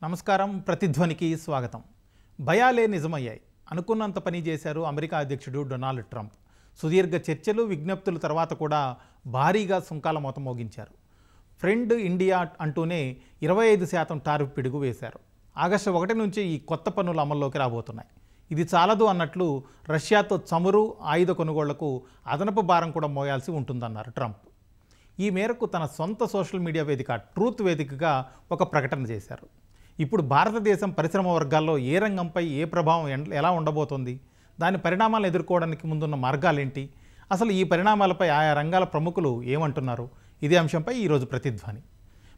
నమస్కారం. ప్రతిధ్వనికి స్వాగతం. భయాలే నిజమయ్యాయి. అనుకున్నంత పని చేశారు అమెరికా అధ్యక్షుడు డొనాల్డ్ ట్రంప్. సుదీర్ఘ చర్చలు, విజ్ఞప్తుల తర్వాత కూడా భారీగా సుంకాల మోత మోగించారు. ఫ్రెండ్ ఇండియా అంటూనే 25% టారిఫ్ పిడుగు వేశారు. ఆగస్టు 1 నుంచి ఈ కొత్త పన్నులు అమల్లోకి రాబోతున్నాయి. ఇది చాలదు అన్నట్లు రష్యాతో చమురు, ఆయుధ కొనుగోళ్లకు అదనపు భారం కూడా మోయాల్సి ఉంటుందన్నారు ట్రంప్. ఈ మేరకు తన సొంత సోషల్ మీడియా వేదిక ట్రూత్ వేదికగా ఒక ప్రకటన చేశారు. ఇప్పుడు భారతదేశం పరిశ్రమ వర్గాల్లో ఏ రంగంపై ఏ ప్రభావం ఎలా ఉండబోతోంది, దాని పరిణామాలు ఎదుర్కోవడానికి ముందున్న మార్గాలేంటి, అసలు ఈ పరిణామాలపై ఆయా రంగాల ప్రముఖులు ఏమంటున్నారు, ఇదే అంశంపై ఈరోజు ప్రతిధ్వని.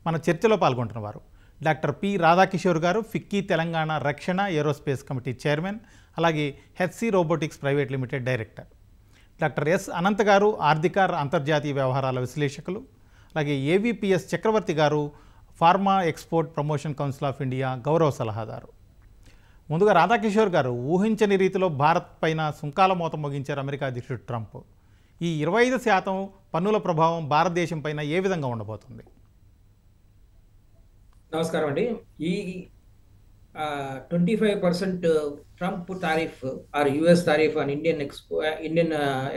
మన చర్చలో పాల్గొంటున్న వారు డాక్టర్ పి రాధాకిషోర్ గారు, ఫిక్కీ తెలంగాణ రక్షణ ఏరోస్పేస్ కమిటీ చైర్మన్, అలాగే HC robotics private limited director. Doctor yes Anant గారు, ఆర్థిక అంతర్జాతీయ వ్యవహారాల విశ్లేషకులు, అలాగే ఏవిపిఎస్ చక్రవర్తి గారు, pharma export promotion council of India గౌరవ సలహాదారు. ముందుగా రాధాకిషోర్ గారు, ఊహించని రీతిలో భారత్ పైన సుంకాల మోత మోగించారు అమెరికా అధ్యక్షుడు ట్రంప్. ఈ 25% పన్నుల ప్రభావం భారతదేశం పైన ఏ విధంగా ఉండబోతుంది? నమస్కారం అండి. ఈ 25% Trump tariff are US tariff on Indian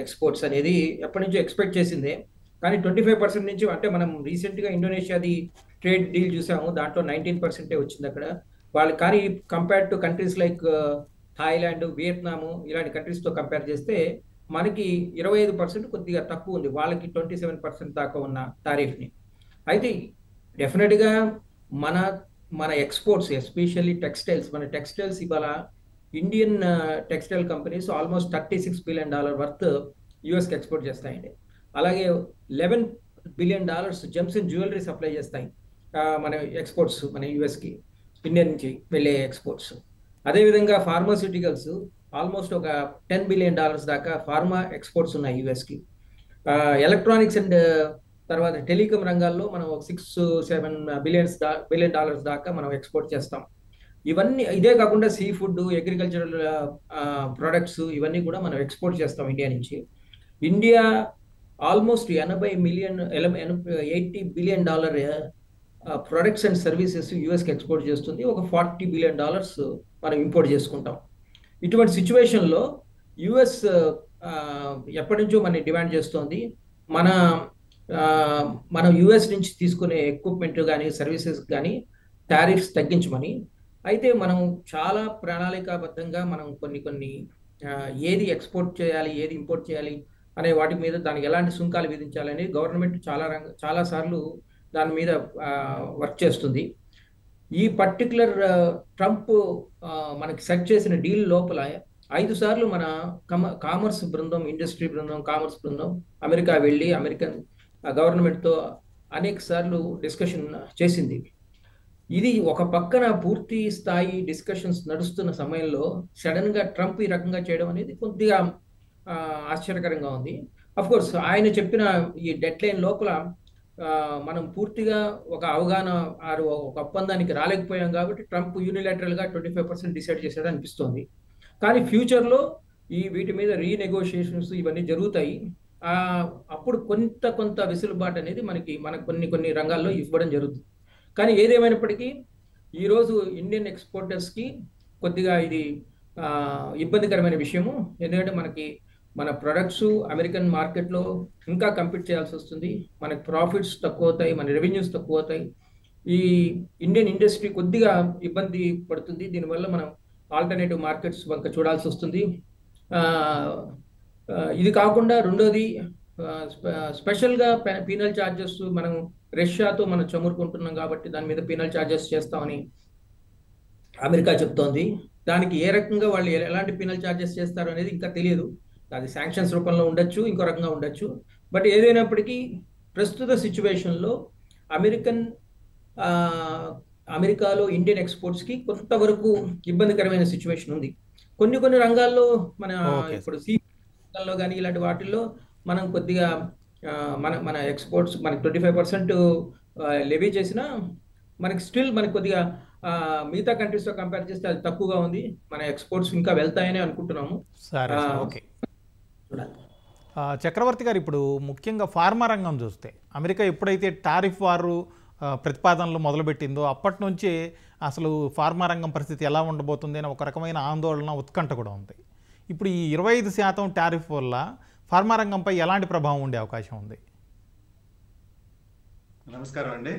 exports అనేది ఎప్పటి నుంచో ఎక్స్పెక్ట్ చేసిందే. కానీ 25% నుంచి, అంటే మనం రీసెంట్గా ఇండోనేషియాది ట్రేడ్ డీల్ చూసాము, దాంట్లో 19% వచ్చింది అక్కడ వాళ్ళు. కానీ compare to countries like Thailand, Vietnam ఇలాంటి కంట్రీస్తో కంపేర్ చేస్తే మనకి 25% కొద్దిగా తక్కువ ఉంది, వాళ్ళకి 27% దాకా ఉన్న టారిఫ్ని. అయితే డెఫినెట్గా మన ఎక్స్పోర్ట్స్, ఎస్పెషల్లీ టెక్స్టైల్స్, మన టెక్స్టైల్స్ ఇవాళ Indian textile companies almost $36 billion worth యూఎస్కి ఎక్స్పోర్ట్ చేస్తాయండి. అలాగే $11 billion gems and jewellery supply చేస్తాయి మన ఎక్స్పోర్ట్స్, మన యూఎస్కి ఇండియా నుంచి వెళ్ళే ఎక్స్పోర్ట్స్. అదేవిధంగా ఫార్మాస్యూటికల్స్ ఆల్మోస్ట్ ఒక $10 బిలియన్ దాకా ఫార్మా ఎక్స్పోర్ట్స్ ఉన్నాయి యూఎస్కి. ఎలక్ట్రానిక్స్ అండ్ తర్వాత టెలికాం రంగాల్లో మనం $6-7 బిలియన్ దాకా మనం ఎక్స్పోర్ట్ చేస్తాం. ఇవన్నీ ఇదే కాకుండా సీ ఫుడ్, అగ్రికల్చరల్ ప్రొడక్ట్స్ ఇవన్నీ కూడా మనం ఎక్స్పోర్ట్ చేస్తాం ఇండియా నుంచి. India almost $80 billion products and services యూఎస్కి ఎక్స్పోర్ట్ చేస్తుంది. ఒక $40 బిలియన్ మనం ఇంపోర్ట్ చేసుకుంటాం. ఇటువంటి సిచ్యువేషన్లో యుఎస్ ఎప్పటి నుంచో మన డిమాండ్ చేస్తోంది, మనం యుఎస్ నుంచి తీసుకునే ఎక్విప్మెంట్ కానీ సర్వీసెస్ కానీ టారిఫ్స్ తగ్గించమని. అయితే మనం చాలా ప్రణాళికాబద్ధంగా మనం కొన్ని ఏది ఎక్స్పోర్ట్ చేయాలి, ఏది ఇంపోర్ట్ చేయాలి అనే వాటి మీద, దానికి ఎలాంటి సుంకాలు విధించాలని గవర్నమెంట్ చాలా సార్లు దాని మీద వర్క్ చేస్తుంది. ఈ పర్టికులర్ ట్రంప్ మనకి సెట్ చేసిన డీల్ లోపల 5 సార్లు మన కామర్స్ బృందం, ఇండస్ట్రీ బృందం, కామర్స్ బృందం అమెరికా వెళ్ళి అమెరికన్ గవర్నమెంట్తో అనేక సార్లు డిస్కషన్ చేసింది. ఇది ఒక పక్కన పూర్తి స్థాయి డిస్కషన్స్ నడుస్తున్న సమయంలో సడన్గా ట్రంప్ ఈ రకంగా చేయడం అనేది కొద్దిగా ఆశ్చర్యకరంగా ఉంది. అఫ్ కోర్స్ ఆయన చెప్పిన ఈ డెడ్ లైన్ లోపల మనం పూర్తిగా ఒక అవగాహన ఒక ఒప్పందానికి రాలేకపోయాం కాబట్టి ట్రంప్ యూనిలాటరల్గా 25% డిసైడ్ చేశాడు అనిపిస్తోంది. కానీ ఫ్యూచర్లో వీటి మీద రీనెగోషియేషన్స్ ఇవన్నీ జరుగుతాయి. అప్పుడు కొంత వెసులుబాటు అనేది మనకు కొన్ని రంగాల్లో ఇవ్వడం జరుగుతుంది. కానీ ఏదేమైనప్పటికీ ఈరోజు ఇండియన్ ఎక్స్పోర్టర్స్కి కొద్దిగా ఇది ఇబ్బందికరమైన విషయము. ఎందుకంటే మన ప్రొడక్ట్స్ అమెరికన్ మార్కెట్లో ఇంకా కంపీట్ చేయాల్సి వస్తుంది, మనకి ప్రాఫిట్స్ తక్కువ అవుతాయి, మన రెవెన్యూస్ తక్కువ అవుతాయి. ఈ ఇండియన్ ఇండస్ట్రీ కొద్దిగా ఇబ్బంది పడుతుంది. దీనివల్ల మనం ఆల్టర్నేటివ్ మార్కెట్స్ వంక చూడాల్సి వస్తుంది. ఇది కాకుండా రెండోది స్పెషల్గా పీనల్ ఛార్జెస్, మనం రష్యాతో మనం చమురుకుంటున్నాం కాబట్టి దాని మీద పీనల్ ఛార్జెస్ చేస్తామని అమెరికా చెప్తోంది. దానికి ఏ రకంగా వాళ్ళు ఎలాంటి పీనల్ ఛార్జెస్ చేస్తారు అనేది ఇంకా తెలియదు. అది శాంక్షన్స్ రూపంలో ఉండొచ్చు, ఇంకో రకంగా ఉండొచ్చు. బట్ ఏదైనప్పటికీ ప్రస్తుత సిచ్యువేషన్లో అమెరికాలో ఇండియన్ ఎక్స్పోర్ట్స్కి కొంతవరకు ఇబ్బందికరమైన సిచ్యువేషన్ ఉంది. కొన్ని రంగాల్లో ఇప్పుడు సీ రంగాల్లో కానీ ఇలాంటి వాటిల్లో మనం కొద్దిగా మన ఎక్స్పోర్ట్స్ మనకి 25% లెవీ చేసినా మనకి కొద్దిగా మిగతా కంట్రీస్తో కంపేర్ చేస్తే అది తక్కువగా ఉంది. మన ఎక్స్పోర్ట్స్ ఇంకా వెళ్తాయని అనుకుంటున్నాము. ఓకే చక్రవర్తి గారు, ఇప్పుడు ముఖ్యంగా ఫార్మా రంగం చూస్తే అమెరికా ఎప్పుడైతే టారిఫ్ వారు ప్రతిపాదనలు మొదలుపెట్టిందో అప్పటి నుంచే అసలు ఫార్మా రంగం పరిస్థితి ఎలా ఉండబోతుంది అని ఒక రకమైన ఆందోళన ఉత్కంఠ కూడా ఉంది. ఇప్పుడు ఈ 25% టారిఫ్ వల్ల ఫార్మా రంగంపై ఎలాంటి ప్రభావం ఉండే అవకాశం ఉంది? నమస్కారం అండి.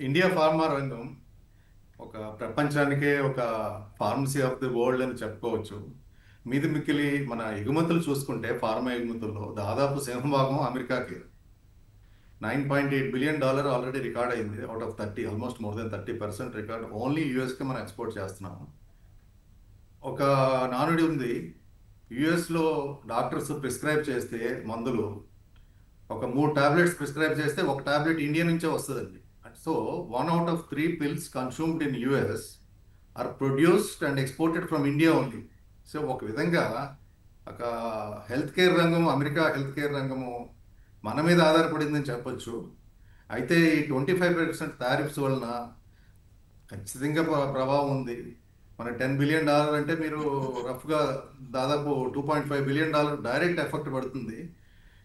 ఇండియా ఫార్మా రంగం ఒక ప్రపంచానికే ఒక ఫార్మసీ ఆఫ్ ది వరల్డ్ అని చెప్పుకోవచ్చు. మీది మిక్కిలి మన ఎగుమతులు చూసుకుంటే ఫార్మా ఎగుమతుల్లో దాదాపు సింహభాగం అమెరికాకి. $9.8 బిలియన్ ఆల్రెడీ రికార్డ్ అయింది. Out of 30, almost more than 30% record only యూఎస్కి మనం ఎక్స్పోర్ట్ చేస్తున్నాము. ఒక నానుడి ఉంది, యుఎస్లో డాక్టర్స్ ప్రిస్క్రైబ్ చేస్తే మందులు ఒక 3 టాబ్లెట్స్ ప్రిస్క్రైబ్ చేస్తే ఒక టాబ్లెట్ ఇండియా నుంచే వస్తుందండి. So 1 out of 3 pills consumed in US are produced and exported from India only. So ఒక విధంగా ఒక హెల్త్ కేర్ రంగం, అమెరికా హెల్త్ కేర్ రంగము మన మీద ఆధారపడిందని చెప్పొచ్చు. అయితే ఈ 25% టారిఫ్స్ వలన ఖచ్చితంగా ప్రభావం ఉంది. మన $10 బిలియన్ అంటే మీరు రఫ్గా దాదాపు $2.5 బిలియన్ డైరెక్ట్ ఎఫెక్ట్ పడుతుంది.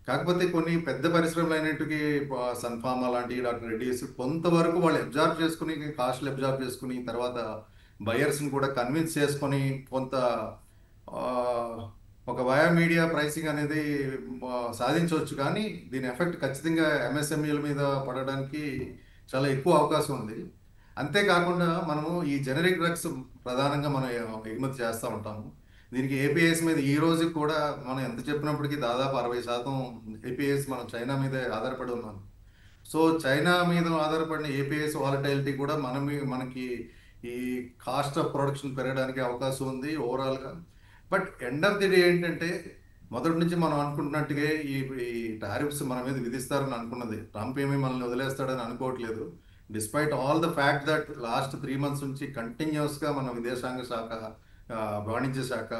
కాకపోతే కొన్ని పెద్ద పరిశ్రమలు అయినట్టుకి సన్ఫార్మా లాంటి డాక్టర్ రెడ్డిస్ కొంతవరకు వాళ్ళు అబ్జార్బ్ చేసుకుని, కాస్ట్లు అబ్జార్బ్ చేసుకుని, తర్వాత బయర్స్ని కూడా కన్విన్స్ చేసుకొని కొంత ఒక వయా మీడియా ప్రైసింగ్ అనేది సాధించవచ్చు. కానీ దీని ఎఫెక్ట్ ఖచ్చితంగా ఎంఎస్ఎంఈల మీద పడడానికి చాలా ఎక్కువ అవకాశం ఉంది. అంతేకాకుండా మనము ఈ జెనరిక్ డ్రగ్స్ ప్రధానంగా మనం ఎగుమతి చేస్తూ ఉంటాము. దీనికి ఏపీఐస్ మీద ఈ రోజు కూడా మనం ఎంత చెప్పినప్పటికీ దాదాపు 60% ఏపీఐస్ మనం చైనా మీదే ఆధారపడి ఉన్నాం. సో చైనా మీద ఆధారపడిన ఏపీఐస్ వాలటైలిటీ కూడా మనకి ఈ కాస్ట్ ఆఫ్ ప్రొడక్షన్ పెరగడానికి అవకాశం ఉంది ఓవరాల్గా. But end of the day ఏంటంటే మొదటి నుంచి మనం అనుకుంటున్నట్టుగా ఈ టారిఫ్స్ మన మీద విధిస్తారని అనుకున్నది. ట్రంప్ ఏమీ మనల్ని వదిలేస్తాడని అనుకోవట్లేదు. Despite all the fact that last 3 months నుంచి కంటిన్యూస్గా మన విదేశాంగ శాఖ, వాణిజ్య శాఖ,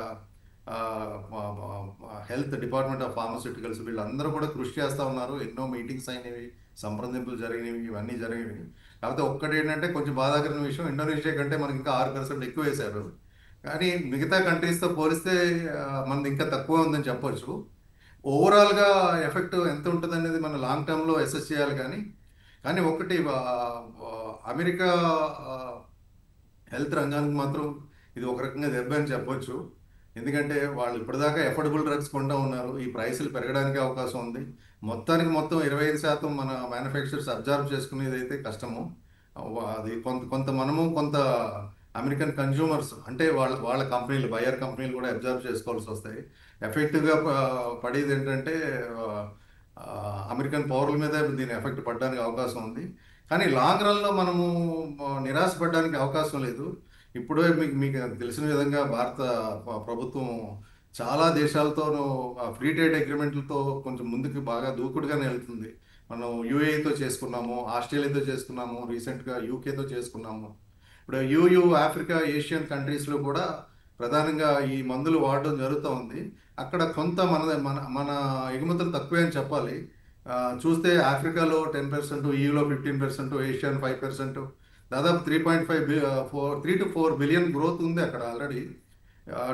హెల్త్ డిపార్ట్మెంట్ ఆఫ్ ఫార్మాస్యూటికల్స్ వీళ్ళందరూ కూడా కృషి చేస్తూ ఉన్నారు. ఎన్నో మీటింగ్స్ అయినవి, సంప్రదింపులు జరిగినవి, ఇవన్నీ జరిగినవి. కాకపోతే ఒక్కటి ఏంటంటే కొంచెం బాధాకరమైన విషయం, ఇండోనేషియా కంటే మనకి ఇంకా 6% ఎక్కువ వేశారు. కానీ మిగతా కంట్రీస్తో పోలిస్తే మనది ఇంకా తక్కువ ఉందని చెప్పొచ్చు. ఓవరాల్గా ఎఫెక్ట్ ఎంత ఉంటుంది అనేది మనం లాంగ్ టర్మ్లో అసెస్ చేయాలి. కానీ ఒకటి అమెరికా హెల్త్ రంగానికి మాత్రం ఇది ఒక రకంగా దెబ్బ అని చెప్పొచ్చు. ఎందుకంటే వాళ్ళు ఇప్పటిదాకా ఎఫోర్డబుల్ డ్రగ్స్ కొంటూ ఉన్నారు. ఈ ప్రైసులు పెరగడానికి అవకాశం ఉంది. మొత్తం 25% మన మ్యానుఫ్యాక్చరర్స్ అబ్జర్వ్ చేసుకునేది అయితే కష్టము. అది కొంత మనము కొంత అమెరికన్ కన్జ్యూమర్స్ అంటే వాళ్ళ కంపెనీలు, బయర్ కంపెనీలు కూడా అబ్జర్వ్ చేసుకోవాల్సి వస్తాయి. ఎఫెక్టివ్గా పడేది ఏంటంటే అమెరికన్ పౌరుల మీద దీని ఎఫెక్ట్ పడడానికి అవకాశం ఉంది. కానీ లాంగ్ రన్లో మనము నిరాశపడడానికి అవకాశం లేదు. ఇప్పుడే మీకు తెలిసిన విధంగా భారత ప్రభుత్వం చాలా దేశాలతోనూ ఫ్రీ ట్రేడ్ అగ్రిమెంట్లతో కొంచెం ముందుకు బాగా దూకుడుగానే వెళ్తుంది. మనం యూఏఈతో చేసుకున్నాము, ఆస్ట్రేలియాతో చేసుకున్నాము, రీసెంట్గా యూకేతో చేసుకున్నాము. ఇప్పుడు యూయూ, ఆఫ్రికా, ఏషియన్ కంట్రీస్లో కూడా ప్రధానంగా ఈ మందులు వాడడం జరుగుతూ ఉంది. అక్కడ కొంత మన ఎగుమతులు తక్కువే అని చెప్పాలి. చూస్తే ఆఫ్రికాలో 10%, ఈయూలో 15%, ఏషియన్ 5%, దాదాపు 3 to 4 బిలియన్ గ్రోత్ ఉంది అక్కడ ఆల్రెడీ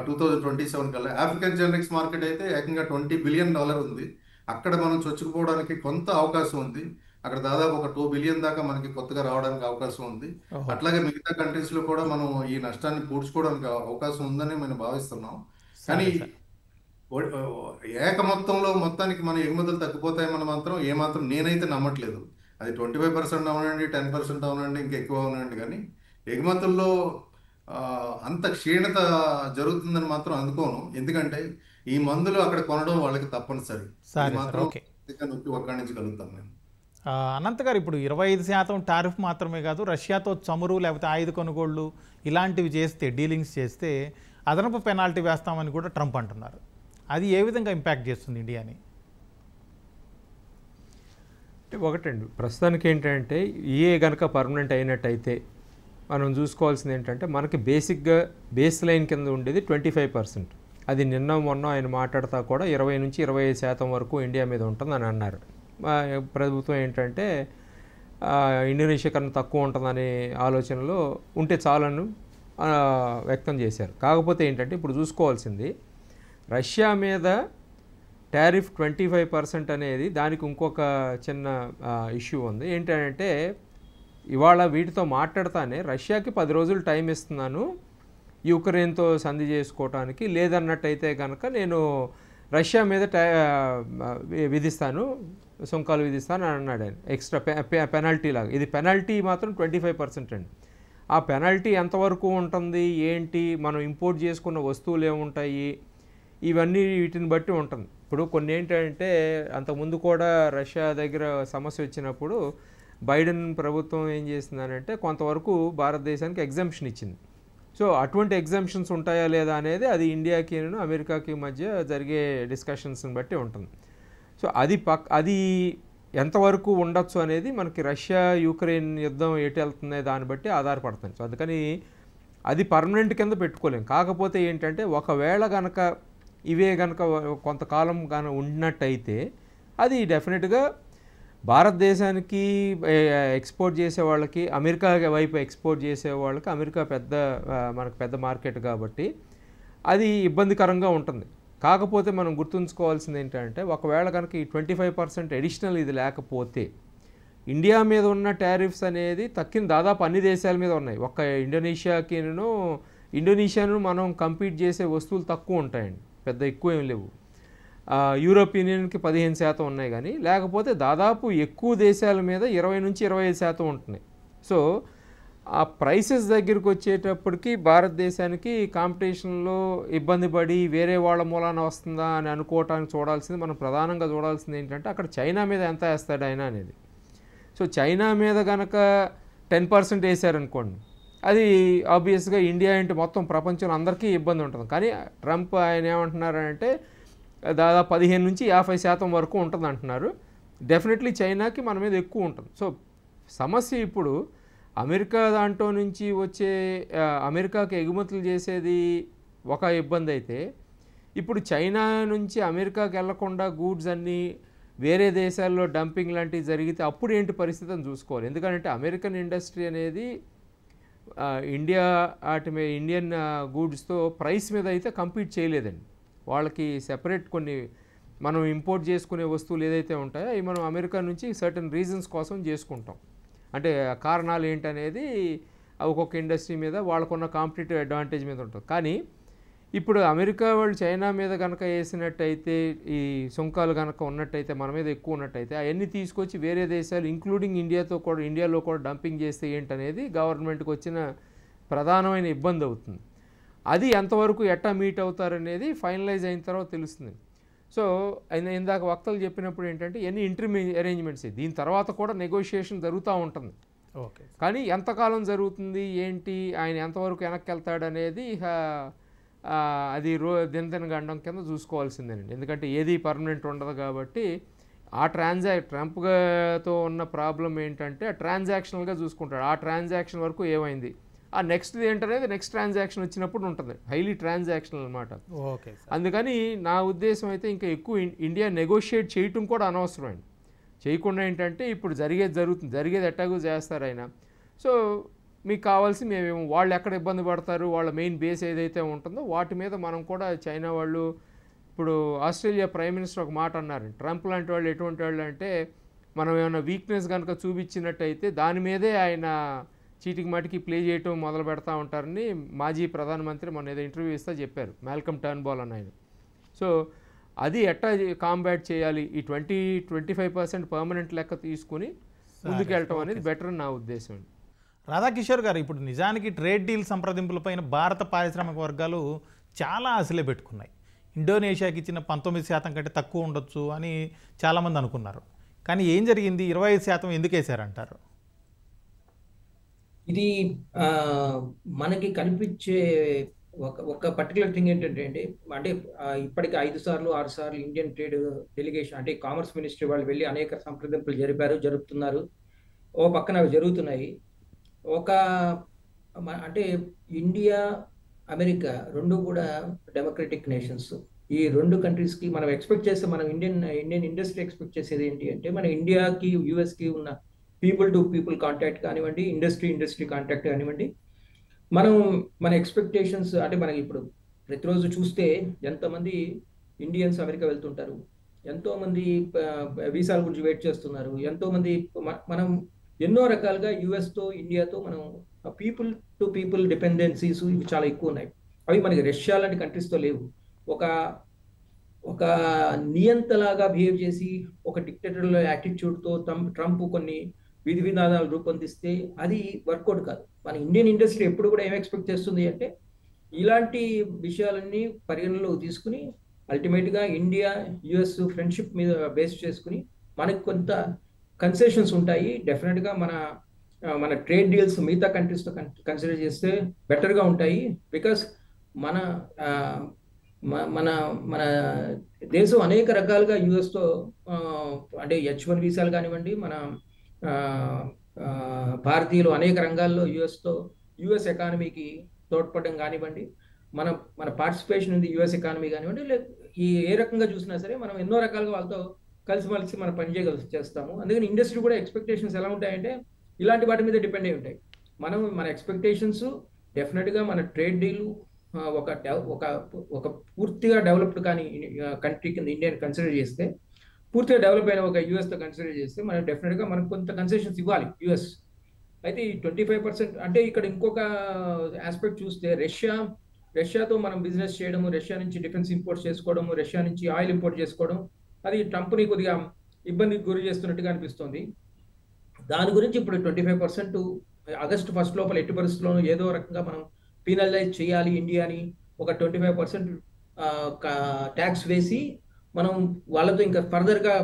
2027 కల్లా. ఆఫ్రికన్ జెనరిక్స్ మార్కెట్ అయితే ఏకంగా $20 బిలియన్ ఉంది. అక్కడ మనం చొచ్చుకుపోవడానికి కొంత అవకాశం ఉంది. అక్కడ దాదాపు ఒక 2 బిలియన్ దాకా మనకి కొత్తగా రావడానికి అవకాశం ఉంది. అట్లాగే మిగతా కంట్రీస్లో కూడా మనం ఈ నష్టాన్ని పూడ్చుకోవడానికి అవకాశం ఉందని మనం భావిస్తున్నాం. కానీ మొత్తానికి మన ఎగుమతులు తగ్గిపోతాయని మాత్రం నేనైతే నమ్మట్లేదు. అది 25% అవునండి, 10% అవునండి, ఇంకా ఎక్కువ అవునండి. కానీ ఎగుమతుల్లో అంత క్షీణత జరుగుతుందని మాత్రం అనుకోను. ఎందుకంటే ఈ మందులు అక్కడ కొనడం వాళ్ళకి తప్పనిసరి. మాత్రం నొక్కి ఒక్కడించగలుగుతాం మేము. అనంత్ గారు, ఇప్పుడు 25% టారిఫ్ మాత్రమే కాదు, రష్యాతో చమురు లేకపోతే ఆయుధ కొనుగోళ్లు ఇలాంటివి చేస్తే, డీలింగ్స్ చేస్తే అదనపు పెనాల్టీ వేస్తామని కూడా ట్రంప్ అంటున్నారు. అది ఏ విధంగా ఇంపాక్ట్ చేస్తుంది ఇండియాని? అంటే ఒకటండి, ప్రస్తుతానికి ఏంటంటే ఏ కనుక పర్మనెంట్ అయినట్టయితే మనం చూసుకోవాల్సింది ఏంటంటే మనకి బేసిక్గా బేస్ లైన్ కింద ఉండేది 25%. అది నిన్న మొన్న ఆయన మాట్లాడుతూ కూడా 20 నుంచి 25% వరకు ఇండియా మీద ఉంటుందని అన్నారు. ప్రభుత్వం ఏంటంటే ఇండోనేషియా కన్నా తక్కువ ఉంటుందనే ఆలోచనలో ఉంటే చాలని వ్యక్తం చేశారు. కాకపోతే ఏంటంటే ఇప్పుడు చూసుకోవాల్సింది రష్యా మీద టారిఫ్ 25% అనేది దానికి ఇంకొక చిన్న ఇష్యూ ఉంది. ఏంటంటే ఇవాళ వీటితో మాట్లాడతానే రష్యాకి 10 రోజులు టైం ఇస్తున్నాను యుక్రెయిన్తో సంధి చేసుకోవటానికి, లేదన్నట్టయితే కనుక నేను రష్యా మీద విధిస్తాను, సుంకాలు విధిస్తాను అని అన్నాడు ఆయన. ఎక్స్ట్రా పెనాల్టీ లాగా. ఇది పెనాల్టీ మాత్రం 25% అండి. ఆ పెనాల్టీ ఎంతవరకు ఉంటుంది ఏంటి, మనం ఇంపోర్ట్ చేసుకున్న వస్తువులు ఏముంటాయి, ఇవన్నీ వీటిని బట్టి ఉంటుంది. ఇప్పుడు కొన్ని ఏంటంటే అంతకుముందు కూడా రష్యా దగ్గర సమస్య వచ్చినప్పుడు బైడెన్ ప్రభుత్వం ఏం చేసిందనంటే కొంతవరకు భారతదేశానికి ఎగ్జంప్షన్ ఇచ్చింది. సో అటువంటి ఎగ్జంప్షన్స్ ఉంటాయా లేదా అనేది అది ఇండియాకి అమెరికాకి మధ్య జరిగే డిస్కషన్స్ని బట్టి ఉంటుంది. సో అది ఎంతవరకు ఉండొచ్చు అనేది మనకి రష్యా యుక్రెయిన్ యుద్ధం ఎటు వెళ్తుంది దాన్ని బట్టి ఆధారపడుతుంది. సో అందుకని అది పర్మనెంట్ కింద పెట్టుకోలేం. కాకపోతే ఏంటంటే ఒకవేళ కనుక ఇవే కనుక కొంతకాలం కానీ ఉన్నట్టయితే అది డెఫినెట్గా భారతదేశానికి ఎక్స్పోర్ట్ చేసే వాళ్ళకి, అమెరికా వైపు ఎక్స్పోర్ట్ చేసే వాళ్ళకి అమెరికా మనకు పెద్ద మార్కెట్ కాబట్టి అది ఇబ్బందికరంగా ఉంటుంది. కాకపోతే మనం గుర్తుంచుకోవాల్సింది ఏంటంటే ఒకవేళ కనుక ఈ 25% అడిషనల్ ఇది లేకపోతే ఇండియా మీద ఉన్న టారిఫ్స్ అనేది తక్కిన దాదాపు అన్ని దేశాల మీద ఉన్నాయి. ఒక్క ఇండోనేషియాను మనం కంపీట్ చేసే వస్తువులు తక్కువ ఉంటాయండి, పెద్ద ఎక్కువ ఏం లేవు. యూరోపియన్ యూనియన్కి 15% ఉన్నాయి, కానీ లేకపోతే దాదాపు ఎక్కువ దేశాల మీద 20 నుంచి 25% ఉంటున్నాయి. సో ఆ ప్రైసెస్ దగ్గరికి వచ్చేటప్పటికి భారతదేశానికి కాంపిటీషన్లో ఇబ్బంది పడి వేరే వాళ్ళ మూలాన వస్తుందా అని అనుకోవటానికి చూడాల్సింది, మనం ప్రధానంగా చూడాల్సింది ఏంటంటే అక్కడ చైనా మీద ఎంత వేస్తాడు ఆయన అనేది. సో చైనా మీద కనుక 10% వేసారనుకోండి, అది ఆబ్వియస్గా ఇండియా అంటే మొత్తం ప్రపంచంలో అందరికీ ఇబ్బంది ఉంటుంది. కానీ ట్రంప్ ఆయన ఏమంటున్నారంటే దాదాపు 15 నుంచి 50% వరకు ఉంటుంది అంటున్నారు. డెఫినెట్లీ చైనాకి మన మీద ఎక్కువ ఉంటుంది. సో సమస్య ఇప్పుడు అమెరికా దాంట్లో నుంచి వచ్చే అమెరికాకి ఎగుమతులు చేసేది ఒక ఇబ్బంది అయితే, ఇప్పుడు చైనా నుంచి అమెరికాకి వెళ్లకుండా గూడ్స్ అన్నీ వేరే దేశాల్లో డంపింగ్ లాంటివి జరిగితే అప్పుడు ఏంటి పరిస్థితి అని చూసుకోవాలి. ఎందుకంటే అమెరికన్ ఇండస్ట్రీ అనేది ఇండియన్ గూడ్స్తో ప్రైస్ మీద అయితే కంపీట్ చేయలేదండి. వాళ్ళకి సెపరేట్ కొన్ని మనం ఇంపోర్ట్ చేసుకునే వస్తువులు ఏదైతే ఉంటాయో అవి మనం అమెరికా నుంచి సర్టన్ రీజన్స్ కోసం చేసుకుంటాం. అంటే కారణాలు ఏంటనేది ఒక్కొక్క ఇండస్ట్రీ మీద వాళ్ళకున్న కాంపిటేటివ్ అడ్వాంటేజ్ మీద ఉంటుంది. కానీ ఇప్పుడు అమెరికా వాళ్ళు చైనా మీద కనుక వేసినట్టయితే, ఈ సుంకాలు కనుక ఉన్నట్టయితే, మన మీద ఎక్కువ ఉన్నట్టయితే అవన్నీ తీసుకొచ్చి వేరే దేశాలు ఇంక్లూడింగ్ ఇండియాలో కూడా డంపింగ్ చేస్తే ఏంటనేది గవర్నమెంట్కి వచ్చిన ప్రధానమైన ఇబ్బంది అవుతుంది. అది ఎంతవరకు ఎట్టా మీట్ అవుతారనేది ఫైనలైజ్ అయిన తర్వాత తెలుస్తుంది. సో ఇందాక వక్తలు చెప్పినప్పుడు ఏంటంటే ఎన్ని ఇంటర్మీ అరేంజ్మెంట్స్, దీని తర్వాత కూడా నెగోషియేషన్ జరుగుతూ ఉంటుంది. ఓకే, కానీ ఎంతకాలం జరుగుతుంది ఏంటి, ఆయన ఎంతవరకు వెనక్కి వెళ్తాడు అనేది అది దినదిన గండం కింద చూసుకోవాల్సిందేనండి. ఎందుకంటే ఏది పర్మనెంట్ ఉండదు కాబట్టి ఆ ట్రంప్తో ఉన్న ప్రాబ్లం ఏంటంటే ట్రాన్సాక్షనల్గా చూసుకుంటాడు. ఆ ట్రాన్సాక్షన్ వరకు ఏమైంది, ఆ నెక్స్ట్ ఏంటనేది నెక్స్ట్ ట్రాన్సాక్షన్ వచ్చినప్పుడు ఉంటుంది. హైలీ ట్రాన్సాక్షనల్ అనమాట. ఓకే. అందుకని నా ఉద్దేశం అయితే ఇంకా ఎక్కువ ఇండియా నెగోషియేట్ చేయటం కూడా అనవసరమైంది. చేయకుండా ఏంటంటే ఇప్పుడు జరిగేది ఎట్టాగూ చేస్తారు ఆయన. సో మీకు కావాల్సి మేమేమో వాళ్ళు ఎక్కడ ఇబ్బంది పడతారు, వాళ్ళ మెయిన్ బేస్ ఏదైతే ఉంటుందో వాటి మీద మనం కూడా చైనా వాళ్ళు, ఇప్పుడు ఆస్ట్రేలియా ప్రైమ్ మినిస్టర్ ఒక మాట అన్నారు, ట్రంప్ లాంటి వాళ్ళు ఎటువంటి వాళ్ళు అంటే మనం ఏమైనా వీక్నెస్ కనుక చూపించినట్టయితే దాని మీదే ఆయన చీటికి మాటికి ప్లే చేయటం మొదలు పెడతా ఉంటారని మాజీ ప్రధానమంత్రి మొన్న ఏదో ఇంటర్వ్యూ ఇస్తా చెప్పారు, మాల్కమ్ టర్న్బుల్ అని ఆయన. సో అది ఎట్టా కాంబాట్ చేయాలి, ఈ 20-25% పర్మనెంట్ లెక్క తీసుకుని ముందుకెళ్ళటం అనేది బెటర్ అని నా ఉద్దేశం. రాధాకిషోర్ గారు, ఇప్పుడు నిజానికి ట్రేడ్ డీల్ సంప్రదింపులపైన భారత పారిశ్రామిక వర్గాలు చాలా ఆశలే పెట్టుకున్నాయి. ఇండోనేషియాకి ఇచ్చిన 19% కంటే తక్కువ ఉండొచ్చు అని చాలామంది అనుకున్నారు. కానీ ఏం జరిగింది, 25% ఎందుకు వేశారంటారు? ఇది మనకి కనిపించే ఒక పర్టికులర్ థింగ్ ఏంటంటే అంటే ఇప్పటికి 5 సార్లు 6 సార్లు ఇండియన్ ట్రేడ్ డెలిగేషన్ అంటే కామర్స్ మినిస్ట్రీ వాళ్ళు వెళ్ళి అనేక సంప్రదింపులు జరుపుతున్నారు. ఓ పక్కన అవి జరుగుతున్నాయి. అంటే ఇండియా అమెరికా రెండు కూడా డెమోక్రటిక్ నేషన్స్. ఈ రెండు కంట్రీస్కి మనం ఎక్స్పెక్ట్ చేస్తే, మనం ఇండియన్ ఇండస్ట్రీ ఎక్స్పెక్ట్ చేసేది ఏంటి అంటే, మన ఇండియాకి యుఎస్కి ఉన్న పీపుల్ టు పీపుల్ కాంటాక్ట్ కానివ్వండి, ఇండస్ట్రీ కాంటాక్ట్ కానివ్వండి, మన ఎక్స్పెక్టేషన్స్ అంటే మనకి ఇప్పుడు ప్రతిరోజు చూస్తే ఎంతమంది ఇండియన్స్ అమెరికా వెళ్తుంటారు, ఎంతోమంది వీసాల గురించి వెయిట్ చేస్తున్నారు, ఎంతోమంది మనం ఎన్నో రకాలుగా యుఎస్తో ఇండియాతో మనం పీపుల్ టు పీపుల్ డిపెండెన్సీస్ ఇవి చాలా ఎక్కువ ఉన్నాయి. అవి మనకి రష్యా లాంటి కంట్రీస్తో లేవు. ఒక ఒక నియంతలాగా బిహేవ్ చేసి ఒక డిక్టేటర్ల యాటిట్యూడ్తో ట్రంప్ కొన్ని విధి విధానాలు రూపొందిస్తే అది వర్కౌట్ కాదు. మన ఇండియన్ ఇండస్ట్రీ ఎప్పుడు కూడా ఏం ఎక్స్పెక్ట్ చేస్తుంది అంటే ఇలాంటి విషయాలన్నీ పరిగణలోకి తీసుకుని అల్టిమేట్గా ఇండియా యుఎస్ ఫ్రెండ్షిప్ మీద బేస్ చేసుకుని మనకి కొంత కన్సెషన్స్ ఉంటాయి. డెఫినెట్గా మన ట్రేడ్ డీల్స్ మిగతా కంట్రీస్తో కన్సిడర్ చేస్తే బెటర్గా ఉంటాయి. బికాస్ మన మన మన దేశం అనేక రకాలుగా యుఎస్తో అంటే H1 వీసాలు కానివ్వండి, మన భారతీయులు అనేక రంగాల్లో యుఎస్ ఎకానమీకి తోడ్పడడం కానివ్వండి, మన పార్టిసిపేషన్ ఉంది యుఎస్ ఎకానమీ కానివ్వండి, ఏ రకంగా చూసినా సరే మనం ఎన్నో రకాలుగా వాళ్ళతో కలిసిమలిసి మనం పని చేస్తాము. అందుకని ఇండస్ట్రీ కూడా ఎక్స్పెక్టేషన్స్ ఎలా ఉంటాయంటే ఇలాంటి వాటి మీద డిపెండ్ అయి ఉంటాయి. మన ఎక్స్పెక్టేషన్స్ డెఫినెట్గా మన ట్రేడ్ డీల్ ఒక పూర్తిగా డెవలప్డ్ కానీ కంట్రీ కింద ఇండియాని కన్సిడర్ చేస్తే, పూర్తిగా డెవలప్ అయిన ఒక యుఎస్తో కన్సిడర్ చేస్తే మనం డెఫినెట్గా మనకు కొంత కన్సెషన్స్ ఇవ్వాలి యుఎస్. అయితే ఈ 25% అంటే ఇక్కడ ఇంకొక ఆస్పెక్ట్ చూస్తే రష్యాతో మనం బిజినెస్ చేయడము, రష్యా నుంచి డిఫెన్స్ ఇంపోర్ట్ చేసుకోవడము, రష్యా నుంచి ఆయిల్ ఇంపోర్ట్ చేసుకోవడం, అది ట్రంప్ని కొద్దిగా ఇబ్బందికి గురి చేస్తున్నట్టుగా అనిపిస్తుంది. దాని గురించి ఇప్పుడు 25% ఆగస్టు 1 లోపల ఎట్టి పరిస్థితుల్లోనూ ఏదో రకంగా మనం పీనలైజ్ చేయాలి ఇండియాని, ఒక 25% ట్యాక్స్ వేసి మనం వాళ్ళతో ఇంకా ఫర్దర్గా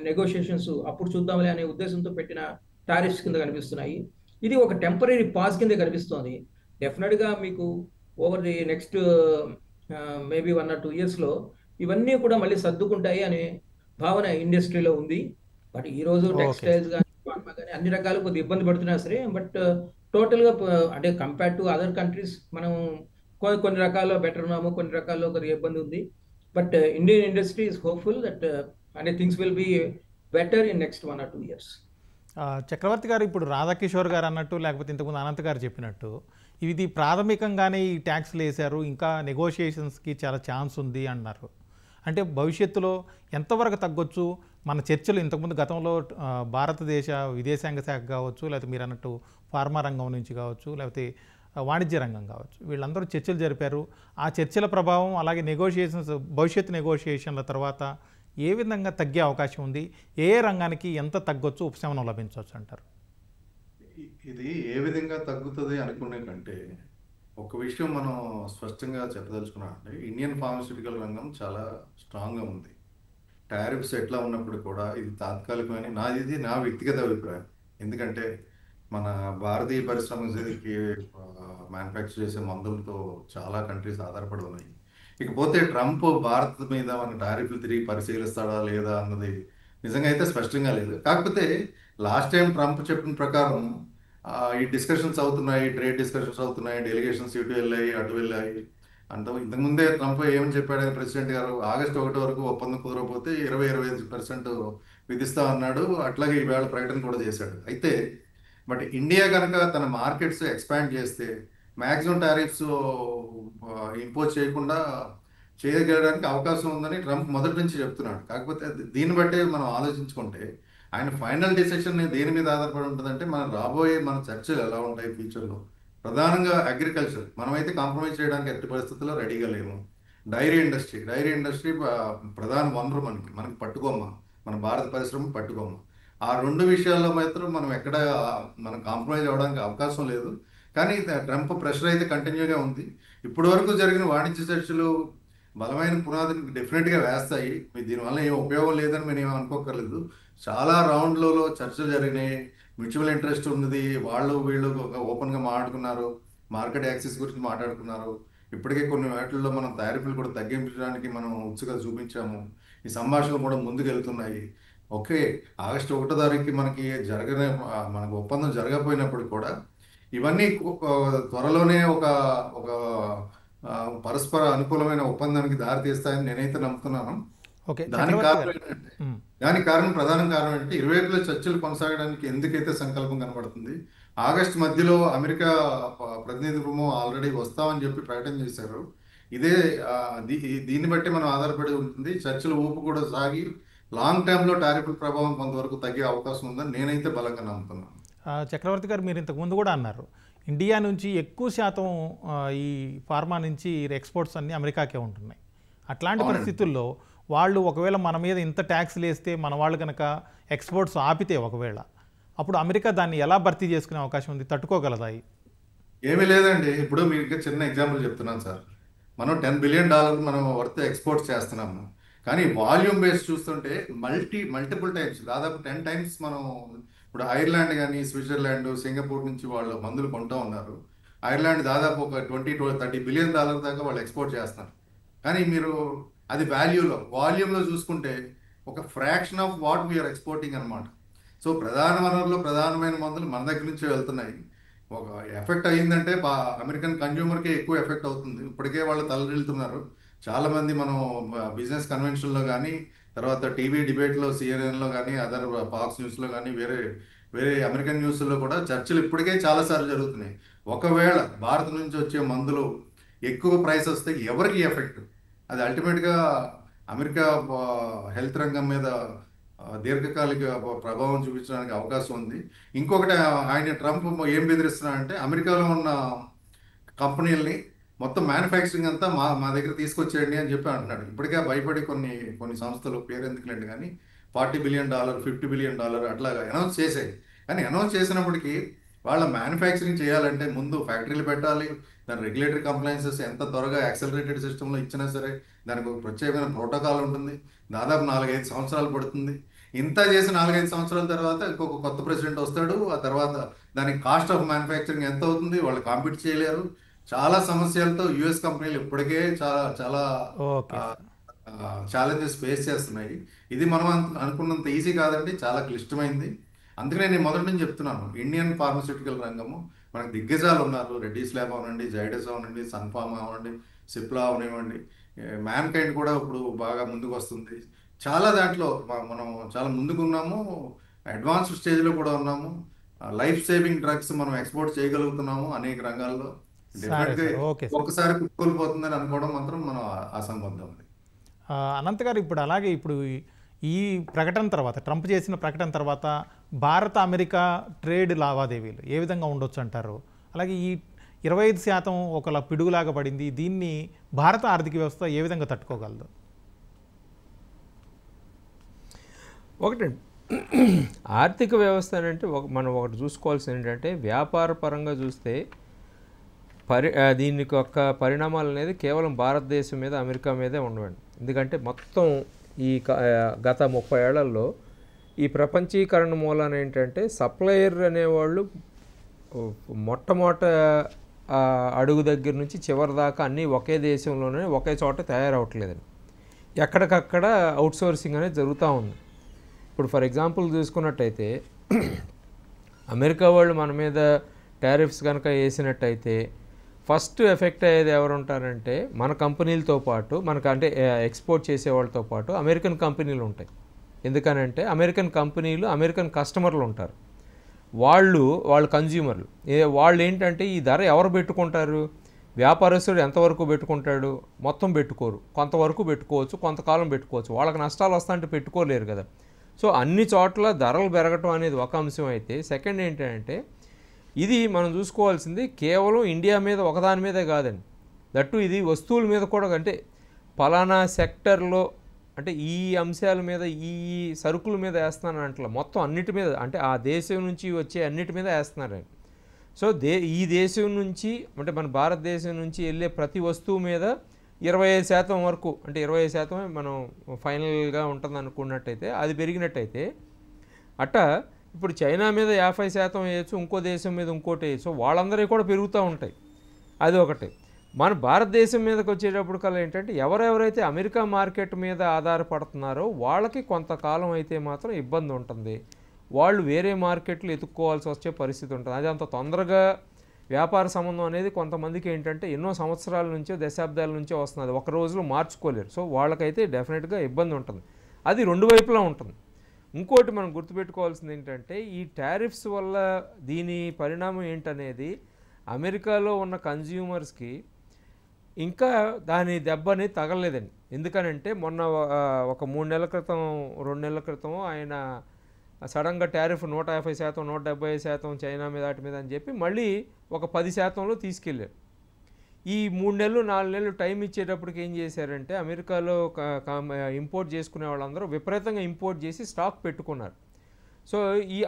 నెగోషియేషన్స్ అప్పుడు చూద్దాంలే అనే ఉద్దేశంతో పెట్టిన టారిఫ్స్ కింద కనిపిస్తున్నాయి. ఇది ఒక టెంపరీ పాజ్ కింద కనిపిస్తోంది. డెఫినెట్గా మీకు over the next maybe 1 or 2 yearsలో ఇవన్నీ కూడా మళ్ళీ సర్దుకుంటాయి అనే భావన ఇండస్ట్రీలో ఉంది. బట్ ఈరోజు టెక్స్టైల్స్ కానీ కానీ అన్ని రకాలు కొద్దిగా ఇబ్బంది పడుతున్నా సరే, బట్ టోటల్గా అంటే కంపేర్ టు అదర్ కంట్రీస్ మనం కొన్ని రకాల్లో బెటర్ ఉన్నాము, కొన్ని రకాల్లో కొద్దిగా ఇబ్బంది ఉంది. But Indian industry is hopeful that అంటే things will be better in next 1 or 2 years. Chakravarthi గారు, ఇప్పుడు రాధాకిషోర్ గారు అన్నట్టు, లేకపోతే ఇంతకుముందు అనంత్ గారు చెప్పినట్టు, ఇది ప్రాథమికంగానే ఈ ట్యాక్స్లు వేశారు, ఇంకా నెగోషియేషన్స్కి చాలా ఛాన్స్ ఉంది అన్నారు. అంటే భవిష్యత్తులో ఎంతవరకు తగ్గొచ్చు? మన చర్చలు ఇంతకుముందు గతంలో భారతదేశ విదేశాంగ శాఖ కావచ్చు, లేకపోతే మీరు అన్నట్టు ఫార్మా రంగం నుంచి కావచ్చు, లేకపోతే వాణిజ్య రంగం కావచ్చు, వీళ్ళందరూ చర్చలు జరిపారు. ఆ చర్చల ప్రభావం అలాగే భవిష్యత్తు నెగోషియేషన్ల తర్వాత ఏ విధంగా తగ్గే అవకాశం ఉంది? ఏ రంగానికి ఎంత తగ్గొచ్చు, ఉపశమనం లభించవచ్చు అంటారు? ఇది ఏ విధంగా తగ్గుతుంది అనుకునే కంటే ఒక విషయం మనం స్పష్టంగా చెప్పదలుచుకున్నామంటే, ఇండియన్ ఫార్మాస్యూటికల్ రంగం చాలా స్ట్రాంగ్గా ఉంది. టారిఫ్స్ ఎట్లా ఉన్నప్పుడు కూడా ఇది తాత్కాలికమైన నా వ్యక్తిగత అభిప్రాయం. ఎందుకంటే మన భారతీయ పరిశ్రమకి మ్యానుఫ్యాక్చర్ చేసే మందులతో చాలా కంట్రీస్ ఆధారపడి ఉన్నాయి. ఇకపోతే ట్రంప్ భారత్ మీద మన టారిఫ్లు తిరిగి పరిశీలిస్తాడా లేదా అన్నది నిజంగా అయితే స్పష్టంగా లేదు. కాకపోతే లాస్ట్ టైం ట్రంప్ చెప్పిన ప్రకారం ఈ డిస్కషన్స్ అవుతున్నాయి, ట్రేడ్ డిస్కషన్స్ అవుతున్నాయి, డెలిగేషన్స్ ఇటు వెళ్ళాయి అటు వెళ్ళాయి అంత. ఇంతకుముందే ట్రంప్ ఏమని చెప్పాడు ప్రెసిడెంట్ గారు, ఆగస్టు 1 వరకు ఒప్పందం కుదరకపోతే 20-25% విధిస్తా అన్నాడు. అట్లాగే ఈవేళ ప్రకటన కూడా చేశాడు. అయితే బట్ ఇండియా కనుక తన మార్కెట్స్ ఎక్స్పాండ్ చేస్తే మ్యాక్సిమం టారిఫ్స్ ఇంపోజ్ చేయకుండా చేయగలడానికి అవకాశం ఉందని ట్రంప్ మొదటి నుంచి చెప్తున్నాడు. కాకపోతే దీన్ని బట్టే మనం ఆలోచించుకుంటే ఆయన ఫైనల్ డిసిషన్ దేని మీద ఆధారపడి ఉంటుందంటే మన చర్చలు ఎలా ఉంటాయి ఫ్యూచర్లో. ప్రధానంగా అగ్రికల్చర్ మనమైతే కాంప్రమైజ్ చేయడానికి ఎట్టి పరిస్థితుల్లో రెడీగా లేము. డైరీ ఇండస్ట్రీ ప్రధాన వనరు మనకి పట్టుకోమ్మ, మన భారత పరిశ్రమ పట్టుకోమ్మ. ఆ 2 విషయాల్లో మాత్రం మనం కాంప్రమైజ్ అవ్వడానికి అవకాశం లేదు. కానీ ట్రంప్ ప్రెషర్ అయితే కంటిన్యూగా ఉంది. ఇప్పటి వరకు జరిగిన వాణిజ్య చర్చలు బలమైన పునాదిని డెఫినెట్గా వేస్తాయి. దీనివల్ల ఏం ఉపయోగం లేదని మేము అనుకోకర్లేదు. చాలా రౌండ్లలో చర్చలు జరిగినాయి, మ్యూచువల్ ఇంట్రెస్ట్ ఉన్నది, వీళ్ళు ఓపెన్గా మాట్లాడుకున్నారు, మార్కెట్ యాక్సెస్ గురించి మాట్లాడుకున్నారు. ఇప్పటికే కొన్ని వాటిల్లో మనం టారిఫ్లు కూడా తగ్గించడానికి మనం ఉత్సుకత చూపించాము. ఈ సంభాషణలు కూడా ముందుకు వెళ్తున్నాయి. ఓకే, ఆగస్టు 1 తారీఖుకి మనకు ఒప్పందం జరగకపోయినప్పుడు కూడా ఇవన్నీ త్వరలోనే ఒక పరస్పర అనుకూలమైన ఒప్పందానికి దారితీస్తాయని నేనైతే నమ్ముతున్నాను. దానికి ప్రధాన కారణం ఏంటంటే ఇరువైపుల చర్చలు కొనసాగడానికి ఎందుకైతే సంకల్పం కనబడుతుంది. ఆగస్టు మధ్యలో అమెరికా ప్రతినిధి బృందం ఆల్రెడీ వస్తామని చెప్పి ప్రకటన చేశారు. దీన్ని బట్టి మనం ఆధారపడి ఉంటుంది. చర్చల ఊపు కూడా సాగి లాంగ్ టర్మ్లో టారిఫ్ ప్రభావం కొంతవరకు తగ్గే అవకాశం ఉందని నేనైతే బలంగా నమ్ముతున్నాను. చక్రవర్తి గారు, మీరు ఇంతకుముందు కూడా అన్నారు ఇండియా నుంచి ఎక్కువ శాతం ఈ ఫార్మా నుంచి ఎక్స్పోర్ట్స్ అన్నీ అమెరికాకే ఉంటున్నాయి. అట్లాంటి పరిస్థితుల్లో వాళ్ళు ఒకవేళ మన మీద ఇంత ట్యాక్స్లు వేస్తే మన వాళ్ళు కనుక ఎక్స్పోర్ట్స్ ఆపితే ఒకవేళ అప్పుడు అమెరికా దాన్ని ఎలా భర్తీ చేసుకునే అవకాశం ఉంది? తట్టుకోగలదా? ఏమీ లేదండి. ఇప్పుడు మీకు చిన్న ఎగ్జాంపుల్ చెప్తున్నాను సార్. మనం $10 బిలియన్ మనం వర్త్ ఎక్స్పోర్ట్స్ చేస్తున్నాము. కానీ వాల్యూమ్ బేస్ చూస్తుంటే మల్టిపుల్ టైమ్స్, దాదాపు 10 టైమ్స్ మనం ఇప్పుడు ఐర్లాండ్ కానీ స్విట్జర్లాండ్ సింగపూర్ నుంచి వాళ్ళు మందులు కొంటూ ఉన్నారు. ఐర్లాండ్ దాదాపు ఒక $20-30 బిలియన్ దాకా వాళ్ళు ఎక్స్పోర్ట్ చేస్తున్నారు. కానీ మీరు అది వాల్యూమ్లో చూసుకుంటే ఒక fraction of what we are exporting అనమాట. సో ప్రధాన వనరులు, ప్రధానమైన మందులు మన దగ్గర నుంచే వెళ్తున్నాయి. ఒక ఎఫెక్ట్ అయ్యిందంటే అమెరికన్ కన్జ్యూమర్కే ఎక్కువ ఎఫెక్ట్ అవుతుంది. ఇప్పటికే వాళ్ళు తలరిల్లుతున్నారు. చాలామంది మనం బిజినెస్ కన్వెన్షన్లో కానీ, తర్వాత టీవీ డిబేట్లో సిఎన్ఎన్లో కానీ, అదర్ ఫాక్స్ న్యూస్లో కానీ, వేరే అమెరికన్ న్యూస్లో కూడా చర్చలు ఇప్పటికే చాలాసార్లు జరుగుతున్నాయి. ఒకవేళ భారత్ నుంచి వచ్చే మందులు ఎక్కువ ప్రైస్ వస్తే ఎవరికి ఎఫెక్ట్? అది అల్టిమేట్గా అమెరికా హెల్త్ రంగం మీద దీర్ఘకాలిక ప్రభావం చూపించడానికి అవకాశం ఉంది. ఇంకొకటి, ఆయన ట్రంప్ ఏం బెదిరిస్తున్నారంటే అమెరికాలో ఉన్న కంపెనీలని మొత్తం మ్యానుఫ్యాక్చరింగ్ అంతా మా దగ్గర తీసుకొచ్చేయండి అని చెప్పి అంటున్నాడు. ఇప్పటికే భయపడి కొన్ని సంస్థలు, పేరు ఎందుకులేండి కానీ, $40 బిలియన్ $50 బిలియన్ అట్లాగా అనౌన్స్ చేసాయి. కానీ అనౌన్స్ చేసినప్పటికీ వాళ్ళ మ్యానుఫ్యాక్చరింగ్ చేయాలంటే ముందు ఫ్యాక్టరీలు పెట్టాలి. దాని రెగ్యులేటరీ కంప్లైన్సెస్ ఎంత త్వరగా యాక్సలరేటెడ్ సిస్టంలో ఇచ్చినా సరే దానికి ఒక ప్రత్యేకమైన ప్రోటోకాల్ ఉంటుంది. దాదాపు 4-5 సంవత్సరాలు పడుతుంది. ఇంత చేసి 4-5 సంవత్సరాల తర్వాత ఇంకొక కొత్త ప్రెసిడెంట్ వస్తాడు. ఆ తర్వాత దానికి కాస్ట్ ఆఫ్ మ్యానుఫ్యాక్చరింగ్ ఎంత అవుతుంది, వాళ్ళు కాంపీట్ చేయలేరు. చాలా సమస్యలతో యుఎస్ కంపెనీలు ఇప్పటికే చాలా ఛాలెంజెస్ ఫేస్ చేస్తున్నాయి. ఇది మనం అనుకున్నంత ఈజీ కాదండి, చాలా క్లిష్టమైంది. అందుకనే నేను మొదటి నుంచి చెప్తున్నాను, ఇండియన్ ఫార్మస్యూటికల్ రంగము మనకు దిగ్గజాలు ఉన్నారు. రెడ్డీస్ ల్యాబ్ అవనండి, జైడస్ అవనండి, సన్ఫార్మా అవనండి, సిప్లా అవనివ్వండి, మ్యాన్ కైండ్ కూడా ఇప్పుడు బాగా ముందుకు వస్తుంది. చాలా దాంట్లో మనం చాలా ముందుకున్నాము. అడ్వాన్స్డ్ స్టేజ్లో కూడా ఉన్నాము. లైఫ్ సేవింగ్ డ్రగ్స్ మనం ఎక్స్పోర్ట్ చేయగలుగుతున్నాము అనేక రంగాల్లో. ఒక్కసారి కోల్పోతుందని అనుకోవడం మాత్రం మనం అసంబద్ధం. అనంత్ గారు, ఇప్పుడు ఈ ప్రకటన తర్వాత, ట్రంప్ చేసిన ప్రకటన తర్వాత భారత అమెరికా ట్రేడ్ లావాదేవీలు ఏ విధంగా ఉండొచ్చు అంటారు? అలాగే ఈ 25% ఒకలా పిడుగులాగా పడింది, దీన్ని భారత ఆర్థిక వ్యవస్థ ఏ విధంగా తట్టుకోగలదు? ఒకటండి, ఆర్థిక వ్యవస్థ అంటే మనం ఒకటి చూసుకోవాల్సింది ఏంటంటే, వ్యాపార పరంగా చూస్తే దీనికి ఒక పరిణామాలు అనేది కేవలం భారతదేశం మీద, అమెరికా మీదే ఉండవండి. ఎందుకంటే మొత్తం ఈ గత 30 ఏళ్లలో ఈ ప్రపంచీకరణ మూలాన ఏంటంటే సప్లయర్ అనేవాళ్ళు మొట్టమొదట అడుగు దగ్గర నుంచి చివరి దాకా అన్నీ ఒకే దేశంలోనే ఒకే చోట తయారవట్లేదండి. ఎక్కడికక్కడ అవుట్సోర్సింగ్ అనేది జరుగుతూ ఉంది. ఇప్పుడు ఫర్ ఎగ్జాంపుల్ చూసుకున్నట్టయితే అమెరికా వాళ్ళు మన మీద టారిఫ్స్ కనుక వేసినట్టయితే ఫస్ట్ ఎఫెక్ట్ అయ్యేది ఎవరు ఉంటారంటే మన కంపెనీలతో పాటు, మనకు అంటే ఎక్స్పోర్ట్ చేసే వాళ్ళతో పాటు అమెరికన్ కంపెనీలు ఉంటాయి. ఎందుకనంటే అమెరికన్ కంపెనీలు అమెరికన్ కస్టమర్లు ఉంటారు, వాళ్ళు కన్జ్యూమర్లు. వాళ్ళు ఏంటంటే ఈ ధర ఎవరు పెట్టుకుంటారు? వ్యాపారస్తుడు ఎంతవరకు పెట్టుకుంటాడు? మొత్తం పెట్టుకోరు, కొంతవరకు పెట్టుకోవచ్చు, కొంతకాలం పెట్టుకోవచ్చు. వాళ్ళకి నష్టాలు వస్తాయంటే పెట్టుకోలేరు కదా. సో అన్ని చోట్ల ధరలు పెరగటం అనేది ఒక అంశం అయితే, సెకండ్ ఏంటంటే ఇది మనం చూసుకోవాల్సింది కేవలం ఇండియా మీద ఒకదాని మీదే కాదండి. దట్టు ఇది వస్తువుల మీద కూడా, అంటే పలానా సెక్టర్లో అంటే ఈ అంశాల మీద, ఈ సరుకుల మీద వేస్తున్నారంట, మొత్తం అన్నిటి మీద, అంటే ఆ దేశం నుంచి వచ్చే అన్నిటి మీద వేస్తున్నారండి. సో ఈ దేశం నుంచి, అంటే మన భారతదేశం నుంచి వెళ్ళే ప్రతి వస్తువు మీద 25% వరకు, అంటే 25% మనం ఫైనల్గా ఉంటుంది అనుకున్నట్టయితే, అది పెరిగినట్టయితే అట్టా ఇప్పుడు చైనా మీద 50% వేయచ్చు, ఇంకో దేశం మీద ఇంకోటి వేయచ్చు. వాళ్ళందరికీ కూడా పెరుగుతూ ఉంటాయి. అది ఒకటి. మన భారతదేశం మీదకి వచ్చేటప్పుడు కల్లా ఏంటంటే ఎవరెవరైతే అమెరికా మార్కెట్ మీద ఆధారపడుతున్నారో వాళ్ళకి కొంతకాలం అయితే మాత్రం ఇబ్బంది ఉంటుంది. వాళ్ళు వేరే మార్కెట్లు ఎత్తుక్కోవాల్సి వచ్చే పరిస్థితి ఉంటుంది. అది అంత తొందరగా వ్యాపార సంబంధం అనేది కొంతమందికి ఏంటంటే ఎన్నో సంవత్సరాల నుంచో దశాబ్దాల నుంచో వస్తుంది, ఒక రోజులో మార్చుకోలేరు. సో వాళ్ళకైతే డెఫినెట్గా ఇబ్బంది ఉంటుంది. అది రెండు వైపులా ఉంటుంది. ఇంకోటి మనం గుర్తుపెట్టుకోవాల్సింది ఏంటంటే ఈ టారిఫ్స్ వల్ల దీని పరిణామం ఏంటనేది అమెరికాలో ఉన్న కన్జ్యూమర్స్కి ఇంకా దాని దెబ్బని తగలలేదండి. ఎందుకనంటే మొన్న ఒక 3 నెలల క్రితం 2 నెలల క్రితం ఆయన సడన్గా టారిఫ్ 150%, 175% చైనా మీద వాటి మీద అని చెప్పి మళ్ళీ ఒక 10%లో తీసుకెళ్ళారు. ఈ 3 నెలలు 4 నెలలు టైం ఇచ్చేటప్పటికి ఏం చేశారంటే అమెరికాలో ఇంపోర్ట్ చేసుకునే వాళ్ళందరూ విపరీతంగా ఇంపోర్ట్ చేసి స్టాక్ పెట్టుకున్నారు. సో ఈ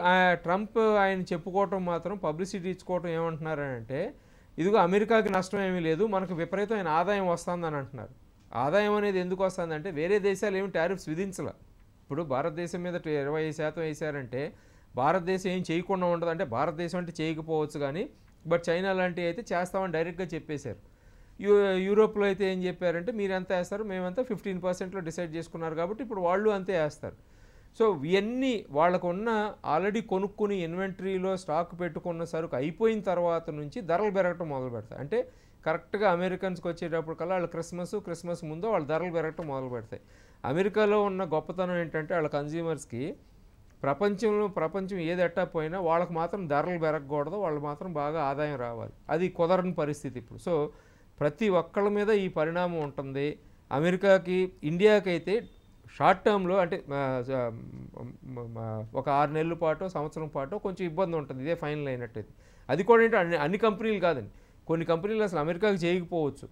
ట్రంప్ ఆయన చెప్పుకోవటం మాత్రం పబ్లిసిటీ ఇచ్చుకోవటం ఏమంటున్నారంటే ఇదిగో అమెరికాకి నష్టం ఏమీ లేదు, మనకు విపరీతమైన ఆదాయం వస్తుందని అంటున్నారు. ఆదాయం అనేది ఎందుకు వస్తుందంటే వేరే దేశాలు ఏమి టారిఫ్స్ విధించలే. ఇప్పుడు భారతదేశం మీద 20% వేసారంటే భారతదేశం ఏం చేయకుండా ఉండదు. అంటే భారతదేశం అంటే చేయకపోవచ్చు కానీ బట్ చైనా లాంటివి అయితే చేస్తామని డైరెక్ట్గా చెప్పేశారు. యూరోప్లో అయితే ఏం చెప్పారంటే మీరు ఎంత వేస్తారు, మేమంతా 15%లో డిసైడ్ చేసుకున్నారు కాబట్టి ఇప్పుడు వాళ్ళు అంతే వేస్తారు. సో ఇవన్నీ వాళ్ళకున్న ఆల్రెడీ కొనుక్కుని ఇన్వెంటరీలో స్టాక్ పెట్టుకున్న సరుకు అయిపోయిన తర్వాత నుంచి ధరలు పెరగటం మొదలు పెడతాయి. అంటే కరెక్ట్గా అమెరికన్స్కి వచ్చేటప్పటికల్లా వాళ్ళు క్రిస్మస్ ముందు వాళ్ళు ధరలు పెరగటం మొదలు పెడతాయి. అమెరికాలో ఉన్న గొప్పతనం ఏంటంటే వాళ్ళ కన్జ్యూమర్స్కి ప్రపంచం ఏది ఎట్టా పోయినా వాళ్ళకి మాత్రం ధరలు పెరగకూడదు, వాళ్ళు మాత్రం బాగా ఆదాయం రావాలి. అది కుదరని పరిస్థితి ఇప్పుడు. సో ప్రతి ఒక్కళ్ళ మీద ఈ పరిణామం ఉంటుంది. అమెరికాకి, ఇండియాకి అయితే షార్ట్ టర్మ్లో అంటే ఒక 6 నెలల పాటు, సంవత్సరం పాటు కొంచెం ఇబ్బంది ఉంటుంది. ఇదే ఫైనల్ అయినట్టయితే అది కూడా ఏంటంటే అన్ని కంపెనీలు కాదండి, కొన్ని కంపెనీలు అసలు అమెరికాకి చేయకపోవచ్చు.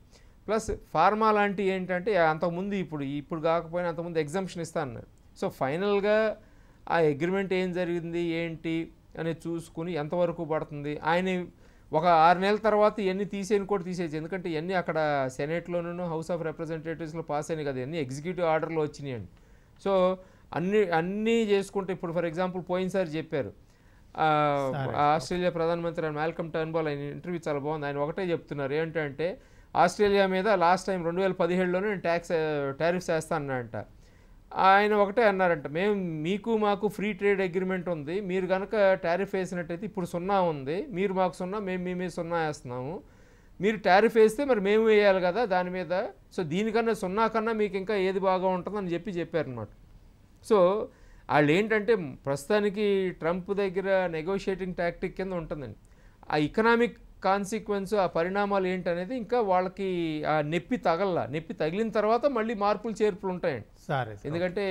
ప్లస్ ఫార్మా లాంటివి ఏంటంటే అంతకుముందు ఇప్పుడు కాకపోయినా అంతకుముందు ఎగ్జంప్షన్ ఇస్తా అన్నారు. సో ఫైనల్గా ఆ అగ్రిమెంట్ ఏం జరిగింది ఏంటి అనేది చూసుకుని ఎంతవరకు పడుతుంది. ఆయన ఒక 6 నెలల తర్వాత ఇవన్నీ తీసేయచ్చు. ఎందుకంటే ఇవన్నీ అక్కడ సెనేట్లోనూ హౌస్ ఆఫ్ రిప్రజెంటేటివ్స్లో పాస్ అయినాయి కదా, ఇవన్నీ ఎగ్జిక్యూటివ్ ఆర్డర్లో వచ్చినాయండి. సో అన్నీ చేసుకుంటే ఇప్పుడు ఫర్ ఎగ్జాంపుల్ పోయినసారి చెప్పారు ఆస్ట్రేలియా ప్రధానమంత్రి మాల్కమ్ టర్న్బుల్, ఆయన ఇంటర్వ్యూ చాలా బాగుంది. ఆయన ఒకటే చెప్తున్నారు ఏంటంటే ఆస్ట్రేలియా మీద లాస్ట్ టైం 2017లోనే నేను టారిఫ్స్ వేస్తానంట. ఆయన ఒకటే అన్నారంట, మాకు ఫ్రీ ట్రేడ్ అగ్రిమెంట్ ఉంది, మీరు కనుక టారిఫ్ వేసినట్టయితే ఇప్పుడు 0 ఉంది, మీరు మాకు 0, మేము మీ మీద 0 వేస్తున్నాము, మీరు టారిఫ్ వేస్తే మరి మేము వేయాలి కదా దాని మీద, సో దీనికన్నా 0 కన్నా మీకు ఇంకా ఏది బాగా ఉంటుందని చెప్పారనమాట. సో వాళ్ళు ఏంటంటే ప్రస్తుతానికి ట్రంప్ దగ్గర నెగోషియేటింగ్ టాక్టిక్ కింద ఉంటుందండి. ఆ ఎకనామిక్ కాన్సిక్వెన్స్, ఆ పరిణామాలు ఏంటనేది ఇంకా వాళ్ళకి ఆ నొప్పి తగిలిన తర్వాత మళ్ళీ మార్పులు చేర్పులు ఉంటాయండి. ఎందుకంటే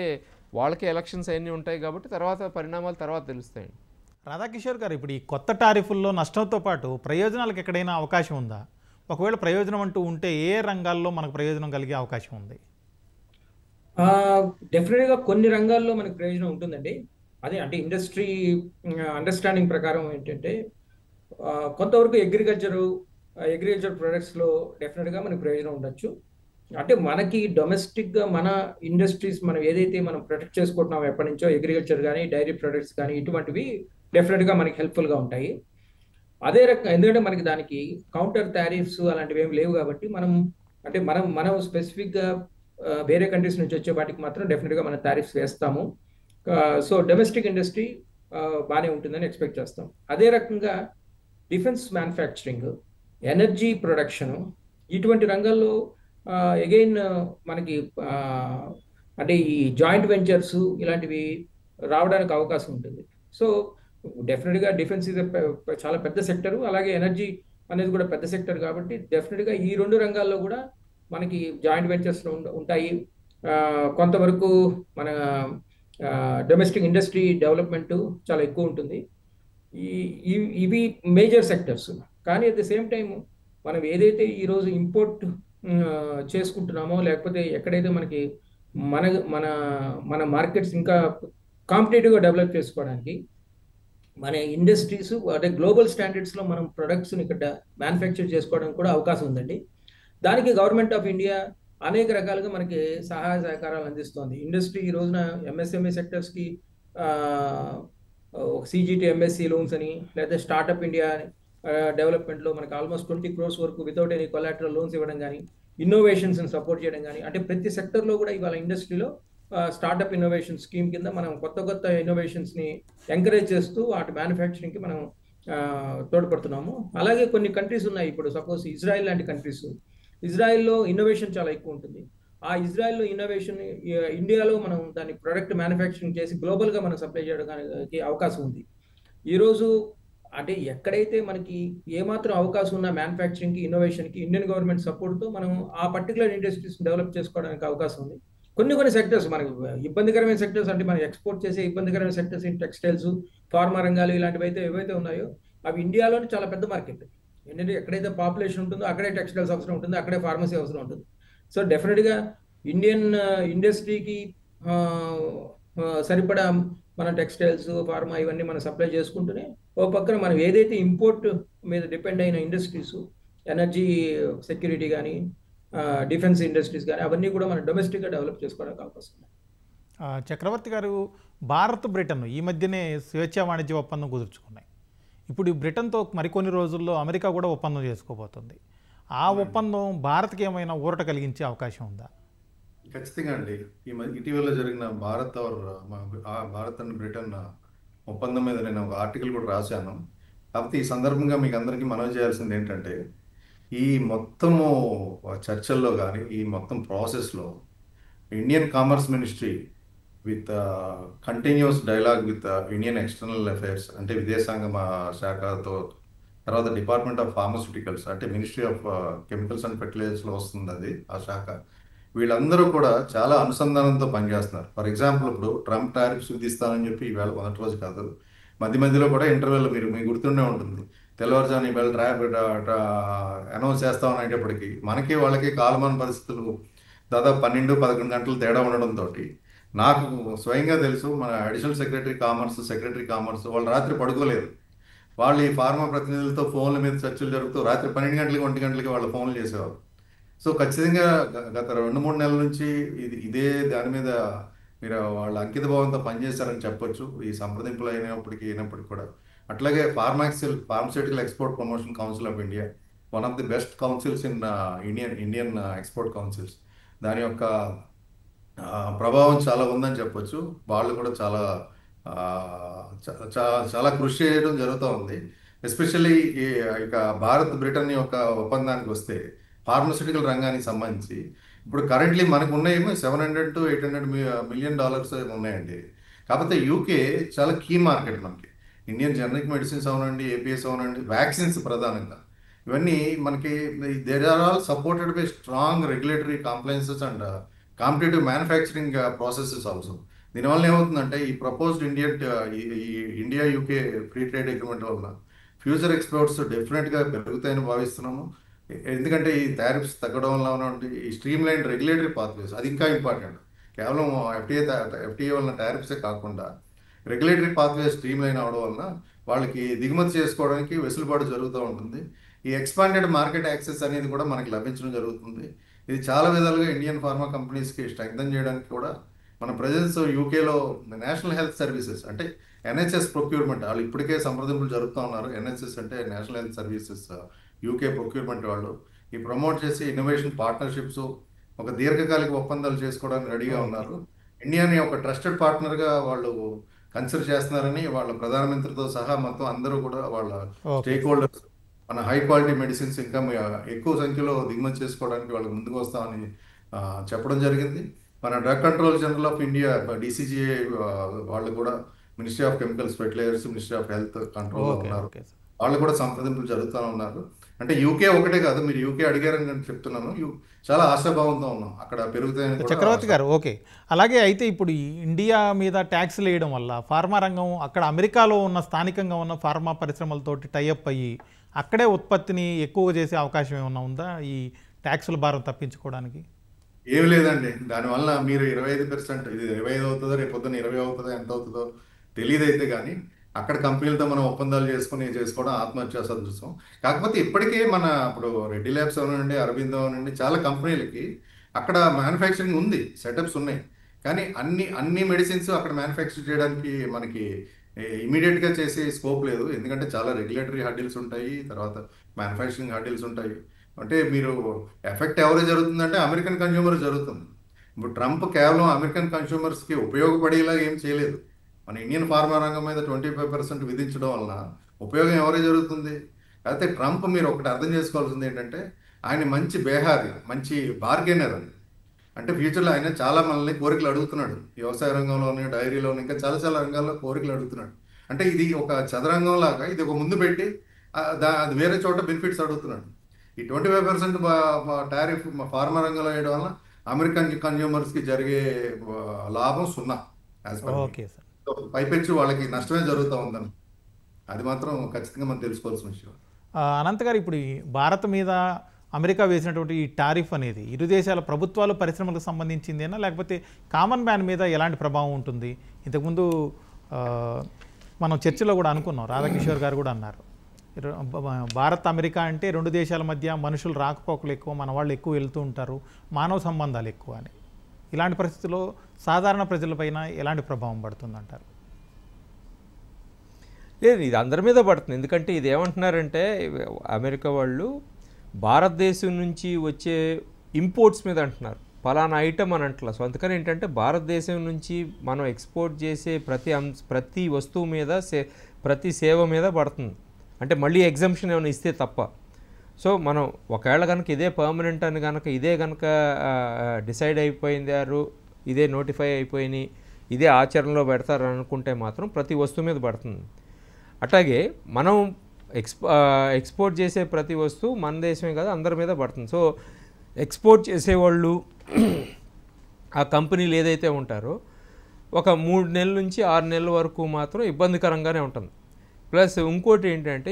వాళ్ళకి ఎలక్షన్స్ అన్నీ ఉంటాయి కాబట్టి పరిణామాలు తర్వాత తెలుస్తాయండి. రాధాకిషోర్ గారు, ఇప్పుడు ఈ కొత్త టారిఫుల్లో నష్టంతో పాటు ప్రయోజనాలకు ఎక్కడైనా అవకాశం ఉందా? ఒకవేళ ప్రయోజనం అంటూ ఉంటే ఏ రంగాల్లో మనకు ప్రయోజనం కలిగే అవకాశం ఉంది? డెఫినెట్గా కొన్ని రంగాల్లో మనకు ప్రయోజనం ఉంటుందండి. అదే అంటే ఇండస్ట్రీ అండర్స్టాండింగ్ ప్రకారం ఏంటంటే కొంతవరకు అగ్రికల్చర్ ప్రొడక్ట్స్లో డెఫినెట్గా మనకు ప్రయోజనం ఉండొచ్చు. అంటే మనకి డొమెస్టిక్గా మన ఇండస్ట్రీస్ మనం ఏదైతే మనం ప్రొటెక్ట్ చేసుకుంటున్నామో ఎప్పటి నుంచో అగ్రికల్చర్ కానీ డైరీ ప్రొడక్ట్స్ కానీ ఇటువంటివి డెఫినెట్గా మనకి హెల్ప్ఫుల్గా ఉంటాయి. అదే రకంగా ఎందుకంటే మనకి దానికి కౌంటర్ టారిఫ్స్ అలాంటివి ఏమి లేవు కాబట్టి మనం స్పెసిఫిక్గా వేరే కంట్రీస్ నుంచి వచ్చే వాటికి మాత్రం డెఫినెట్గా మనం టారిఫ్స్ వేస్తాము. సో డొమెస్టిక్ ఇండస్ట్రీ బాగానే ఉంటుందని ఎక్స్పెక్ట్ చేస్తాం. అదే రకంగా డిఫెన్స్ మ్యానుఫ్యాక్చరింగ్, ఎనర్జీ ప్రొడక్షన్ ఇటువంటి రంగాల్లో అగైన్ మనకి అంటే ఈ జాయింట్ వెంచర్స్ ఇలాంటివి రావడానికి అవకాశం ఉంటుంది. సో డెఫినెట్గా డిఫెన్స్ ఇది చాలా పెద్ద సెక్టర్, అలాగే ఎనర్జీ అనేది కూడా పెద్ద సెక్టర్ కాబట్టి డెఫినెట్గా ఈ 2 రంగాల్లో కూడా మనకి జాయింట్ వెంచర్స్ ఉంటాయి. కొంతవరకు మన డొమెస్టిక్ ఇండస్ట్రీ డెవలప్మెంట్ చాలా ఎక్కువ ఉంటుంది. ఇవి మేజర్ సెక్టర్స్. కానీ అట్ ద సేమ్ టైం మనం ఏదైతే ఈరోజు ఇంపోర్ట్ చేసుకుంటున్నామో లేకపోతే ఎక్కడైతే మనకి మన మార్కెట్స్ ఇంకా కాంపిటేటివ్గా డెవలప్ చేసుకోవడానికి మన ఇండస్ట్రీస్ అంటే గ్లోబల్ స్టాండర్డ్స్లో మనం ప్రొడక్ట్స్ని ఇక్కడ మ్యానుఫ్యాక్చర్ చేసుకోవడానికి కూడా అవకాశం ఉందండి. దానికి గవర్నమెంట్ ఆఫ్ ఇండియా అనేక రకాలుగా మనకి సహాయ సహకారాలు అందిస్తోంది. ఇండస్ట్రీ ఈ రోజున ఎంఎస్ఎంఈ సెక్టర్స్కి CGT MSC లోన్స్ అని లేదా స్టార్టప్ ఇండియా డెవలప్మెంట్లో మనకి ఆల్మోస్ట్ 20 crores వరకు వితౌట్ ఎనీ కొలాటరల్ లోన్స్ ఇవ్వడం కానీ, ఇన్నోవేషన్స్ని సపోర్ట్ చేయడం కానీ, అంటే ప్రతి సెక్టర్లో కూడా ఇవాళ ఇండస్ట్రీలో స్టార్టప్ ఇన్నోవేషన్ స్కీమ్ కింద మనం కొత్త ఇన్నోవేషన్స్ని ఎంకరేజ్ చేస్తూ వాటి మ్యానుఫ్యాక్చరింగ్కి మనం తోడ్పడుతున్నాము. అలాగే కొన్ని కంట్రీస్ ఉన్నాయి. ఇప్పుడు సపోజ్ ఇజ్రాయెల్ లాంటి కంట్రీస్, ఇజ్రాయెల్లో ఇన్నోవేషన్ చాలా ఎక్కువ ఉంటుంది. ఆ ఇజ్రాయెల్లో ఇన్నోవేషన్ ఇండియాలో మనం దాన్ని ప్రొడక్ట్ మ్యానుఫ్యాక్చరింగ్ చేసి గ్లోబల్గా మనం సప్లై చేయడానికి అవకాశం ఉంది. ఈరోజు అంటే ఎక్కడైతే మనకి ఏమాత్రం అవకాశం ఉన్న మ్యానుఫ్యాక్చరింగ్కి, ఇన్నోవేషన్కి ఇండియన్ గవర్నమెంట్ సపోర్ట్తో మనం ఆ పర్టికులర్ ఇండస్ట్రీస్ డెవలప్ చేసుకోవడానికి అవకాశం ఉంది. కొన్ని సెక్టర్స్ మనకి ఇబ్బందికరమైన సెక్టర్స్ అంటే మనం ఎక్స్పోర్ట్ చేసే ఇబ్బందికరమైన సెక్టర్స్ ఇన్ టెక్స్టైల్స్, ఫార్మా రంగాలు ఇలాంటివి అయితే ఏవైతే ఉన్నాయో అవి ఇండియాలోనే చాలా పెద్ద మార్కెట్. ఏంటంటే ఎక్కడైతే పాపులేషన్ ఉంటుందో అక్కడే టెక్స్టైల్స్ అవసరం ఉంటుంది, అక్కడే ఫార్మసీ అవసరం ఉంటుంది. సో డెఫినెట్గా ఇండియన్ ఇండస్ట్రీకి సరిపడా మన టెక్స్టైల్స్, ఫార్మా ఇవన్నీ మనం సప్లై చేసుకుంటూనే ఓ పక్కన మనం ఏదైతే ఇంపోర్ట్ మీద డిపెండ్ అయిన ఇండస్ట్రీస్, ఎనర్జీ సెక్యూరిటీ కానీ, డిఫెన్స్ ఇండస్ట్రీస్ కానీ అవన్నీ కూడా మనం డొమెస్టిక్గా డెవలప్ చేసుకోవడానికి అవకాశం ఉంది. చక్రవర్తి గారు, భారత్ బ్రిటన్ ఈ మధ్యనే స్వేచ్ఛా వాణిజ్య ఒప్పందం కుదుర్చుకున్నాయి. ఇప్పుడు ఈ బ్రిటన్తో మరికొన్ని రోజుల్లో అమెరికా కూడా ఒప్పందం చేసుకోబోతుంది. ఆ ఒప్పందం భారత్కి ఏమైనా ఊరట కలిగించే అవకాశం ఉందా? ఖచ్చితంగా అండి. ఇటీవల జరిగిన భారత్ అండ్ బ్రిటన్ ఒప్పందం మీద నేను ఒక ఆర్టికల్ కూడా రాశాను. కాకపోతే ఈ సందర్భంగా మీకు అందరికీ మనవి చేయాల్సింది ఏంటంటే, ఈ మొత్తము చర్చల్లో కానీ ఈ మొత్తం ప్రాసెస్లో Indian commerce ministry with continuous dialogue with Indian external affairs అంటే విదేశాంగ శాఖతో, తర్వాత డిపార్ట్మెంట్ ఆఫ్ ఫార్మాస్యూటికల్స్ అంటే మినిస్ట్రీ ఆఫ్ కెమికల్స్ అండ్ ఫెర్టిలైజర్స్లో వస్తుంది అది ఆ శాఖ. వీళ్ళందరూ కూడా చాలా అనుసంధానంతో పనిచేస్తున్నారు. ఫర్ ఎగ్జాంపుల్ ఇప్పుడు ట్రంప్ టారిఫ్స్ విధిస్తానని చెప్పి ఈవేళ మొదటి రోజు కాదు, మధ్యలో కూడా ఇంటర్వ్యూలో మీకు గుర్తుండే ఉంటుంది, తెల్లవారుజామున ఈవేళ అనౌన్స్ చేస్తామని అనేటప్పటికీ మనకి వాళ్ళకి కాలమాన పరిస్థితులు దాదాపు 12-11 గంటలు తేడా ఉండడంతో నాకు స్వయంగా తెలుసు, మన అడిషనల్ సెక్రటరీ కామర్స్ వాళ్ళు రాత్రి పడుకోలేదు. వాళ్ళు ఈ ఫార్మా ప్రతినిధులతో ఫోన్ల మీద చర్చలు జరుగుతూ రాత్రి 12 గంటలకి 1 గంటలకి వాళ్ళ ఫోన్లు చేసేవారు. సో ఖచ్చితంగా గత 2-3 నెలల నుంచి ఇదే దాని మీద మీరు వాళ్ళ అంకిత భావంతో పనిచేస్తారని చెప్పొచ్చు. ఈ సంప్రదింపులు అయినప్పటికీ కూడా అట్లాగే pharmaceutical export promotion council of India, one of the best councils in Indian export councils, దాని యొక్క ప్రభావం చాలా ఉందని చెప్పొచ్చు. వాళ్ళు కూడా చాలా కృషి చేయడం జరుగుతూ ఉంది. ఎస్పెషల్లీ ఇక భారత్ బ్రిటన్ యొక్క ఒప్పందానికి వస్తే ఫార్మాస్యూటికల్ రంగానికి సంబంధించి ఇప్పుడు కరెంట్లీ మనకు ఉన్నాయేమో $700 to $800 million ఉన్నాయండి. కాకపోతే యూకే చాలా కీ మార్కెట్ మనకి. ఇండియన్ జనరిక్ మెడిసిన్స్ అవనండి, ఏపీఎస్ అవనండి, వ్యాక్సిన్స్ ప్రధానంగా ఇవన్నీ మనకి there are all supported by strong regulatory compliances and competitive manufacturing processes also. దీనివల్ల ఏమవుతుందంటే ఈ proposed India UK free trade agreement వల్ల ఫ్యూచర్ ఎక్స్పోర్ట్స్ డెఫినెట్గా పెరుగుతాయని భావిస్తున్నాము. ఎందుకంటే ఈ టారిఫ్స్ తగ్గడం వల్ల ఉన్నటువంటి ఈ స్ట్రీమ్ లైన్ రెగ్యులేటరీ పాత్వేస్ అది ఇంకా ఇంపార్టెంట్. కేవలం ఎఫ్టీఏ వలన టారిఫ్సే కాకుండా రెగ్యులేటరీ పాత్వే స్ట్రీమ్ లైన్ అవడం వలన వాళ్ళకి దిగుమతి చేసుకోవడానికి వెసులుబాటు జరుగుతూ ఉంటుంది. ఈ ఎక్స్పాండెడ్ మార్కెట్ యాక్సెస్ అనేది కూడా మనకి లభించడం జరుగుతుంది. ఇది చాలా విధాలుగా ఇండియన్ ఫార్మా కంపెనీస్కి స్ట్రెంగ్థన్ చేయడానికి కూడా మన ప్రజెన్స్ యూకేలో నేషనల్ హెల్త్ సర్వీసెస్ అంటే NHS ప్రొక్యూర్మెంట్ వాళ్ళు ఇప్పటికే సంప్రదింపులు జరుపుతూ ఉన్నారు. NHS అంటే national health services UK procurement వాళ్ళు ఈ ప్రమోట్ చేసి ఇన్నోవేషన్ పార్ట్నర్షిప్స్ ఒక దీర్ఘకాలిక ఒప్పందాలు చేసుకోవడానికి రెడీగా ఉన్నారు. ఇండియాని ఒక ట్రస్టెడ్ పార్ట్నర్గా వాళ్ళు కన్సిడర్ చేస్తున్నారని వాళ్ళ ప్రధానమంత్రితో సహా మొత్తం అందరూ కూడా వాళ్ళ స్టేక్ హోల్డర్స్ మన హై క్వాలిటీ మెడిసిన్స్ ఇంకా ఎక్కువ సంఖ్యలో దిగుమతి చేసుకోవడానికి వాళ్ళు ముందుకు వస్తామని చెప్పడం జరిగింది. మన drug control general of India DCGI వాళ్ళు కూడా ministry of chemicals, fertilisers, ministry of health కంట్రోల్లో ఉన్నారు. వాళ్ళు కూడా సంప్రదింపులు జరుగుతూ ఉన్నారు. అంటే యూకే ఒకటే కాదు, మీరు యూకే అడిగారని నేను చెప్తున్నాను, చాలా ఆశాభావంతో ఉన్నాం అక్కడ పెరుగుతాయని. చక్రవర్తి గారు, ఓకే, అలాగే అయితే ఇప్పుడు ఈ ఇండియా మీద ట్యాక్స్లు వేయడం వల్ల ఫార్మా రంగం అక్కడ అమెరికాలో ఉన్న స్థానికంగా ఉన్న ఫార్మా పరిశ్రమలతోటి టైఅప్ అయ్యి అక్కడే ఉత్పత్తిని ఎక్కువగా చేసే అవకాశం ఏమన్నా ఉందా ఈ ట్యాక్సుల భారం తప్పించుకోవడానికి? ఏమి లేదండి. దానివల్ల మీరు 25%, ఇది 25 అవుతుందో రేపు పొద్దున్న 20 అవుతుందో ఎంత అవుతుందో తెలియదు. అయితే కానీ అక్కడ కంపెనీలతో మనం ఒప్పందాలు చేసుకోవడం ఆత్మహత్యా సదృశం. కాకపోతే ఇప్పటికే ఇప్పుడు రెడ్డి ల్యాబ్స్ అవనండి, అరబిందో అవనండి, చాలా కంపెనీలకి అక్కడ మ్యానుఫ్యాక్చరింగ్ ఉంది, సెటప్స్ ఉన్నాయి. కానీ అన్ని మెడిసిన్స్ అక్కడ మ్యానుఫ్యాక్చర్ చేయడానికి మనకి ఇమీడియట్గా చేసే స్కోప్ లేదు. ఎందుకంటే చాలా రెగ్యులేటరీ హర్డిల్స్ ఉంటాయి, తర్వాత మ్యానుఫ్యాక్చరింగ్ హర్డిల్స్ ఉంటాయి. అంటే మీరు ఎఫెక్ట్ ఎవరు జరుగుతుందంటే అమెరికన్ కన్స్యూమర్ జరుగుతుంది. ఇప్పుడు ట్రంప్ కేవలం అమెరికన్ కన్స్యూమర్స్కి ఉపయోగపడేలా ఏం చేయలేదు. మన ఇండియన్ ఫార్మా రంగం మీద 25% విధించడం వలన ఉపయోగం ఎవరే జరుగుతుంది. అయితే ట్రంప్ మీరు ఒకటి అర్థం చేసుకోవాల్సింది ఏంటంటే ఆయన మంచి బేహారి, మంచి బార్గెనర్ అని. అంటే ఫ్యూచర్లో ఆయన చాలా మనల్ని కోరికలు అడుగుతున్నాడు. వ్యవసాయ రంగంలోని, డైరీలోని, ఇంకా చాలా రంగాల్లో కోరికలు అడుగుతున్నాడు. అంటే ఇది ఒక చదరంగం లాగా ఇది ఒక ముందు పెట్టి అది వేరే చోట బెనిఫిట్స్ అడుగుతున్నాడు. ఈ 25% టారిఫ్ ఫార్మా రంగంలో వేయడం వల్ల అమెరికన్ కన్జ్యూమర్స్కి జరిగే లాభం 0 యాజ్ పర్. Okay sir. పైపెచ్చు వాళ్ళకి నష్టమే జరుగుతూ ఉందని అది మాత్రం ఖచ్చితంగా మనం తెలుసుకోవాల్సిన విషయం. అనంత్ గారు, ఇప్పుడు ఈ భారత్ మీద అమెరికా వేసినటువంటి ఈ టారిఫ్ అనేది ఇరు దేశాల ప్రభుత్వాలు పరిశ్రమలకు సంబంధించిందేనా, లేకపోతే కామన్ మ్యాన్ మీద ఎలాంటి ప్రభావం ఉంటుంది? ఇంతకుముందు మనం చర్చలో కూడా అనుకున్నాం, రాధాకిషోర్ గారు కూడా అన్నారు, భారత్ అమెరికా అంటే రెండు దేశాల మధ్య మనుషులు రాకపోకలు ఎక్కువ, మన వాళ్ళు ఎక్కువ వెళ్తూ ఉంటారు, మానవ సంబంధాలు ఎక్కువ అని. ఇలాంటి పరిస్థితుల్లో సాధారణ ప్రజలపైన ఎలాంటి ప్రభావం పడుతుందంటారు? లేదు, ఇది అందరి మీద పడుతుంది. ఎందుకంటే ఇది ఏమంటున్నారంటే అమెరికా వాళ్ళు భారతదేశం నుంచి వచ్చే ఇంపోర్ట్స్ మీద అంటున్నారు, పలానా ఐటమ్ అని అంటున్నారు. సో అందుకని ఏంటంటే భారతదేశం నుంచి మనం ఎక్స్పోర్ట్ చేసే ప్రతి వస్తువు మీద ప్రతి సేవ మీద పడుతుంది. అంటే మళ్ళీ ఎగ్జంప్షన్ ఏమైనా ఇస్తే తప్ప. సో మనం ఒకవేళ కనుక ఇదే పర్మనెంట్ అని కనుక ఇదే కనుక డిసైడ్ అయిపోయిందారు, ఇదే నోటిఫై అయిపోయినాయి, ఇదే ఆచరణలో పెడతారు అనుకుంటే మాత్రం ప్రతి వస్తువు మీద పడుతుంది. అట్లాగే మనం ఎక్స్పోర్ట్ చేసే ప్రతి వస్తువు మన దేశమే కాదు అందరి మీద పడుతుంది. సో ఎక్స్పోర్ట్ చేసేవాళ్ళు ఆ కంపెనీలు ఏదైతే ఉంటారో ఒక 3 నెలల నుంచి 6 నెలల వరకు మాత్రం ఇబ్బందికరంగానే ఉంటుంది. ప్లస్ ఇంకోటి ఏంటంటే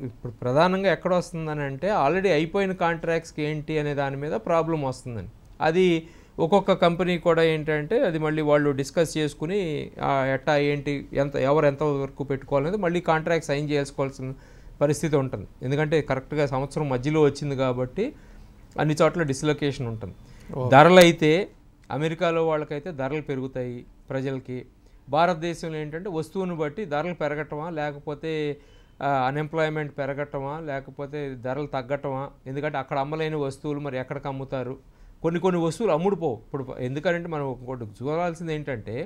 ఇప్పుడు ప్రధానంగా ఎక్కడ వస్తుందని అంటే ఆల్రెడీ అయిపోయిన కాంట్రాక్ట్స్కి ఏంటి అనే దాని మీద ప్రాబ్లం వస్తుందని. అది ఒక్కొక్క కంపెనీ కూడా ఏంటంటే అది మళ్ళీ వాళ్ళు డిస్కస్ చేసుకుని ఎట్టా ఏంటి ఎంత వరకు పెట్టుకోవాలనేది మళ్ళీ కాంట్రాక్ట్ సైన్ చేసుకోవాల్సిన పరిస్థితి ఉంటుంది. ఎందుకంటే కరెక్ట్గా సంవత్సరం మధ్యలో వచ్చింది కాబట్టి అన్ని చోట్ల డిస్లొకేషన్ ఉంటుంది. ధరలు అయితే అమెరికాలో వాళ్ళకైతే ధరలు పెరుగుతాయి ప్రజలకి. భారతదేశంలో ఏంటంటే వస్తువుని బట్టి ధరలు పెరగటమా, లేకపోతే అన్ఎంప్లాయ్మెంట్ పెరగటమా, లేకపోతే ధరలు తగ్గటమా. ఎందుకంటే అక్కడ అమ్మలేని వస్తువులు మరి ఎక్కడికి అమ్ముతారు, కొన్ని వస్తువులు అమ్ముడుపోవు. ఇప్పుడు ఎందుకంటే మనం ఇంకోటి చూడాల్సింది ఏంటంటే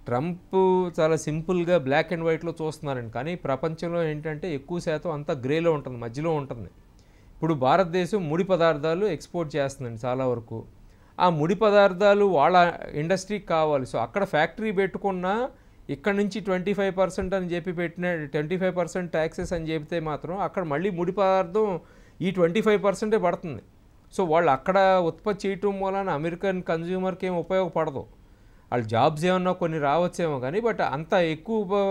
ట్రంప్ చాలా సింపుల్గా బ్లాక్ అండ్ వైట్లో చూస్తున్నారండి, కానీ ప్రపంచంలో ఏంటంటే ఎక్కువ శాతం అంతా గ్రేలో ఉంటుంది, మధ్యలో ఉంటుంది. ఇప్పుడు భారతదేశం ముడి పదార్థాలు ఎక్స్పోర్ట్ చేస్తుందండి చాలా వరకు. ఆ ముడి పదార్థాలు వాళ్ళ ఇండస్ట్రీకి కావాలి. సో అక్కడ ఫ్యాక్టరీ పెట్టుకున్నా ఇక్కడ నుంచి 25% అని చెప్పి పెట్టిన 25% ట్యాక్సెస్ అని చెప్తే మాత్రం అక్కడ మళ్ళీ ముడి పదార్థం ఈ 25% పడుతుంది. సో వాళ్ళు అక్కడ ఉత్పత్తి చేయటం వలన అమెరికన్ కన్జ్యూమర్కి ఏం ఉపయోగపడదు. వాళ్ళు జాబ్స్ ఏమన్నా కొన్ని రావచ్చేమో కానీ, బట్ అంత ఎక్కువ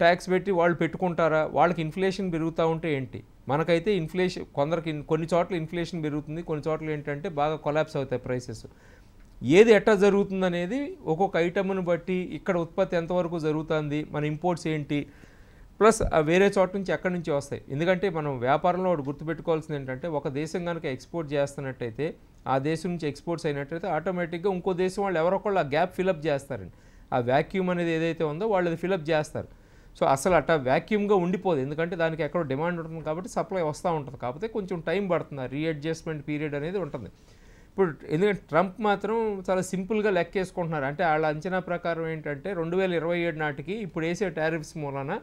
ట్యాక్స్ పెట్టి వాళ్ళు పెట్టుకుంటారా? వాళ్ళకి ఇన్ఫ్లేషన్ పెరుగుతూ ఉంటే ఏంటి? మనకైతే ఇన్ఫ్లేషన్ కొన్ని చోట్ల ఇన్ఫ్లేషన్ పెరుగుతుంది, కొన్ని చోట్ల ఏంటంటే బాగా కొలాప్స్ అవుతాయి ప్రైసెస్. ఏది ఎట్లా జరుగుతుంది అనేది ఒక్కొక్క ఐటమ్ను బట్టి ఇక్కడ ఉత్పత్తి ఎంతవరకు జరుగుతుంది, మన ఇంపోర్ట్స్ ఏంటి, ప్లస్ వేరే చోట నుంచి ఎక్కడి నుంచి వస్తాయి. ఎందుకంటే మనం వ్యాపారంలో ఒకటి గుర్తుపెట్టుకోవాల్సింది ఏంటంటే ఒక దేశం కనుక ఎక్స్పోర్ట్ చేస్తున్నట్టయితే ఆ దేశం నుంచి ఎక్స్పోర్ట్స్ అయినట్టయితే ఆటోమేటిక్గా ఇంకో దేశం వాళ్ళు ఎవరొకళ్ళు ఆ గ్యాప్ ఫిలప్ చేస్తారండి. ఆ వ్యాక్యూమ్ అనేది ఏదైతే ఉందో వాళ్ళు అది ఫిలప్ చేస్తారు. సో అసలు అట్లా వ్యాక్యూమ్గా ఉండిపోదు, ఎందుకంటే దానికి ఎక్కడో డిమాండ్ ఉంటుంది కాబట్టి సప్లై వస్తూ ఉంటుంది. కాకపోతే కొంచెం టైం పడుతుంది, ఆ రీఅడ్జస్ట్మెంట్ పీరియడ్ అనేది ఉంటుంది. ఇప్పుడు ఎందుకంటే ట్రంప్ మాత్రం చాలా సింపుల్గా లెక్కేసుకుంటున్నారు. అంటే వాళ్ళ అంచనా ప్రకారం ఏంటంటే 2027 నాటికి ఇప్పుడు వేసే టారిఫ్స్ మూలన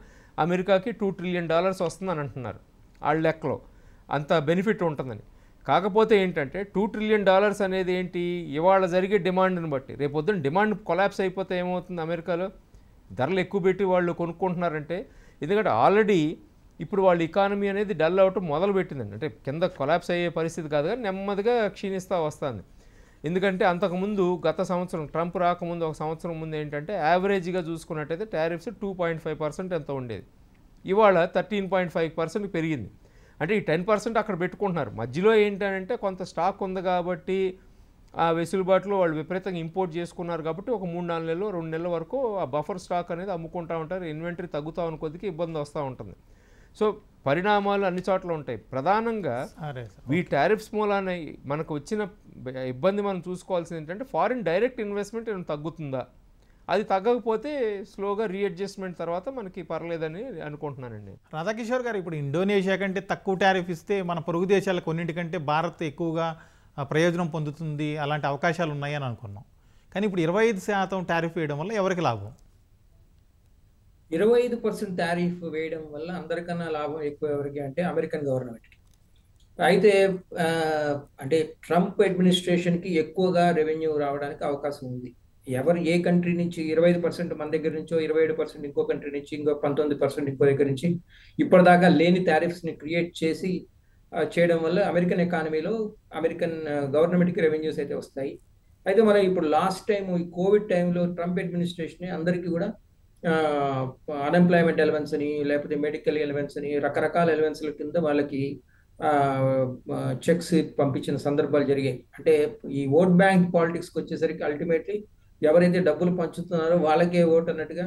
అమెరికాకి $2 ట్రిలియన్ వస్తుందని అంటున్నారు వాళ్ళ లెక్కలో, అంత బెనిఫిట్ ఉంటుందని. కాకపోతే ఏంటంటే $2 ట్రిలియన్ అనేది ఏంటి, ఇవాళ జరిగే డిమాండ్ని బట్టి. రేపొద్దున డిమాండ్ కొలాప్స్ అయిపోతే ఏమవుతుంది, అమెరికాలో ధరలు ఎక్కువ పెట్టి వాళ్ళు కొనుక్కుంటున్నారంటే, ఎందుకంటే ఆల్రెడీ ఇప్పుడు వాళ్ళ ఎకానమీ అనేది డల్ అవటం మొదలుపెట్టిందండి. అంటే కింద కొలాప్స్ అయ్యే పరిస్థితి కాదు కానీ నెమ్మదిగా క్షీణిస్తూ వస్తుంది. ఎందుకంటే అంతకుముందు గత సంవత్సరం ట్రంప్ రాకముందు ఒక సంవత్సరం ముందు ఏంటంటే యావరేజ్గా చూసుకున్నట్టయితే టారిఫ్స్ 2.5% ఎంత ఉండేది, ఇవాళ 13.5% పెరిగింది. అంటే ఈ 10% అక్కడ పెట్టుకుంటున్నారు. మధ్యలో ఏంటంటే కొంత స్టాక్ ఉంది కాబట్టి ఆ వెసులుబాటులో వాళ్ళు విపరీతంగా ఇంపోర్ట్ చేసుకున్నారు కాబట్టి ఒక 3-4 నెలలు 2 నెలల వరకు ఆ బఫర్ స్టాక్ అనేది అమ్ముకుంటూ ఉంటారు. ఇన్వెంటరీ తగ్గుతూ ఉన్న కొద్దికి ఇబ్బంది వస్తూ ఉంటుంది. సో పరిణామాలు అన్ని చోట్ల ఉంటాయి. ప్రధానంగా ఈ టారిఫ్స్ మూలాన మనకు వచ్చిన ఇబ్బంది మనం చూసుకోవాల్సింది ఏంటంటే ఫారిన్ డైరెక్ట్ ఇన్వెస్ట్మెంట్ తగ్గుతుందా, అది తగ్గకపోతే స్లోగా రీఅడ్జస్ట్మెంట్ తర్వాత మనకి పర్లేదని అనుకుంటున్నానండి. రాధాకిషోర్ గారు, ఇప్పుడు ఇండోనేషియా కంటే తక్కువ టారిఫ్ ఇస్తే మన పొరుగు దేశాల కొన్నింటికంటే భారత్ ఎక్కువగా ప్రయోజనం పొందుతుంది, అలాంటి అవకాశాలు ఉన్నాయని అనుకున్నాం. కానీ ఇప్పుడు 25% టారిఫ్ వేయడం వల్ల ఎవరికి లాభం? 25% టారిఫ్ వేయడం వల్ల అందరికన్నా లాభం ఎక్కువ ఎవరికి అంటే అమెరికన్ గవర్నమెంట్కి. అయితే అంటే ట్రంప్ అడ్మినిస్ట్రేషన్కి ఎక్కువగా రెవెన్యూ రావడానికి అవకాశం ఉంది. ఎవరు ఏ కంట్రీ నుంచి 25% మన దగ్గర నుంచో, 27% ఇంకో కంట్రీ నుంచి, ఇంకో 19% ఇంకో దగ్గర నుంచి ఇప్పటిదాకా లేని టారిఫ్స్ని క్రియేట్ చేసి చేయడం వల్ల అమెరికన్ ఎకానమీలో అమెరికన్ గవర్నమెంట్కి రెవెన్యూస్ అయితే వస్తాయి. అయితే మనం ఇప్పుడు లాస్ట్ టైం ఈ కోవిడ్ టైంలో ట్రంప్ అడ్మినిస్ట్రేషన్ అందరికీ కూడా అన్ఎంప్లాయ్మెంట్ ఎలవెన్స్ అని, లేకపోతే మెడికల్ ఎలవెన్స్ అని, రకరకాల ఎలవెన్స్ల కింద వాళ్ళకి చెక్స్ పంపించిన సందర్భాలు జరిగాయి. అంటే ఈ ఓట్ బ్యాంక్ పాలిటిక్స్కి వచ్చేసరికి అల్టిమేట్లీ ఎవరైతే డబ్బులు పంచుతున్నారో వాళ్ళకే ఓట్ అన్నట్టుగా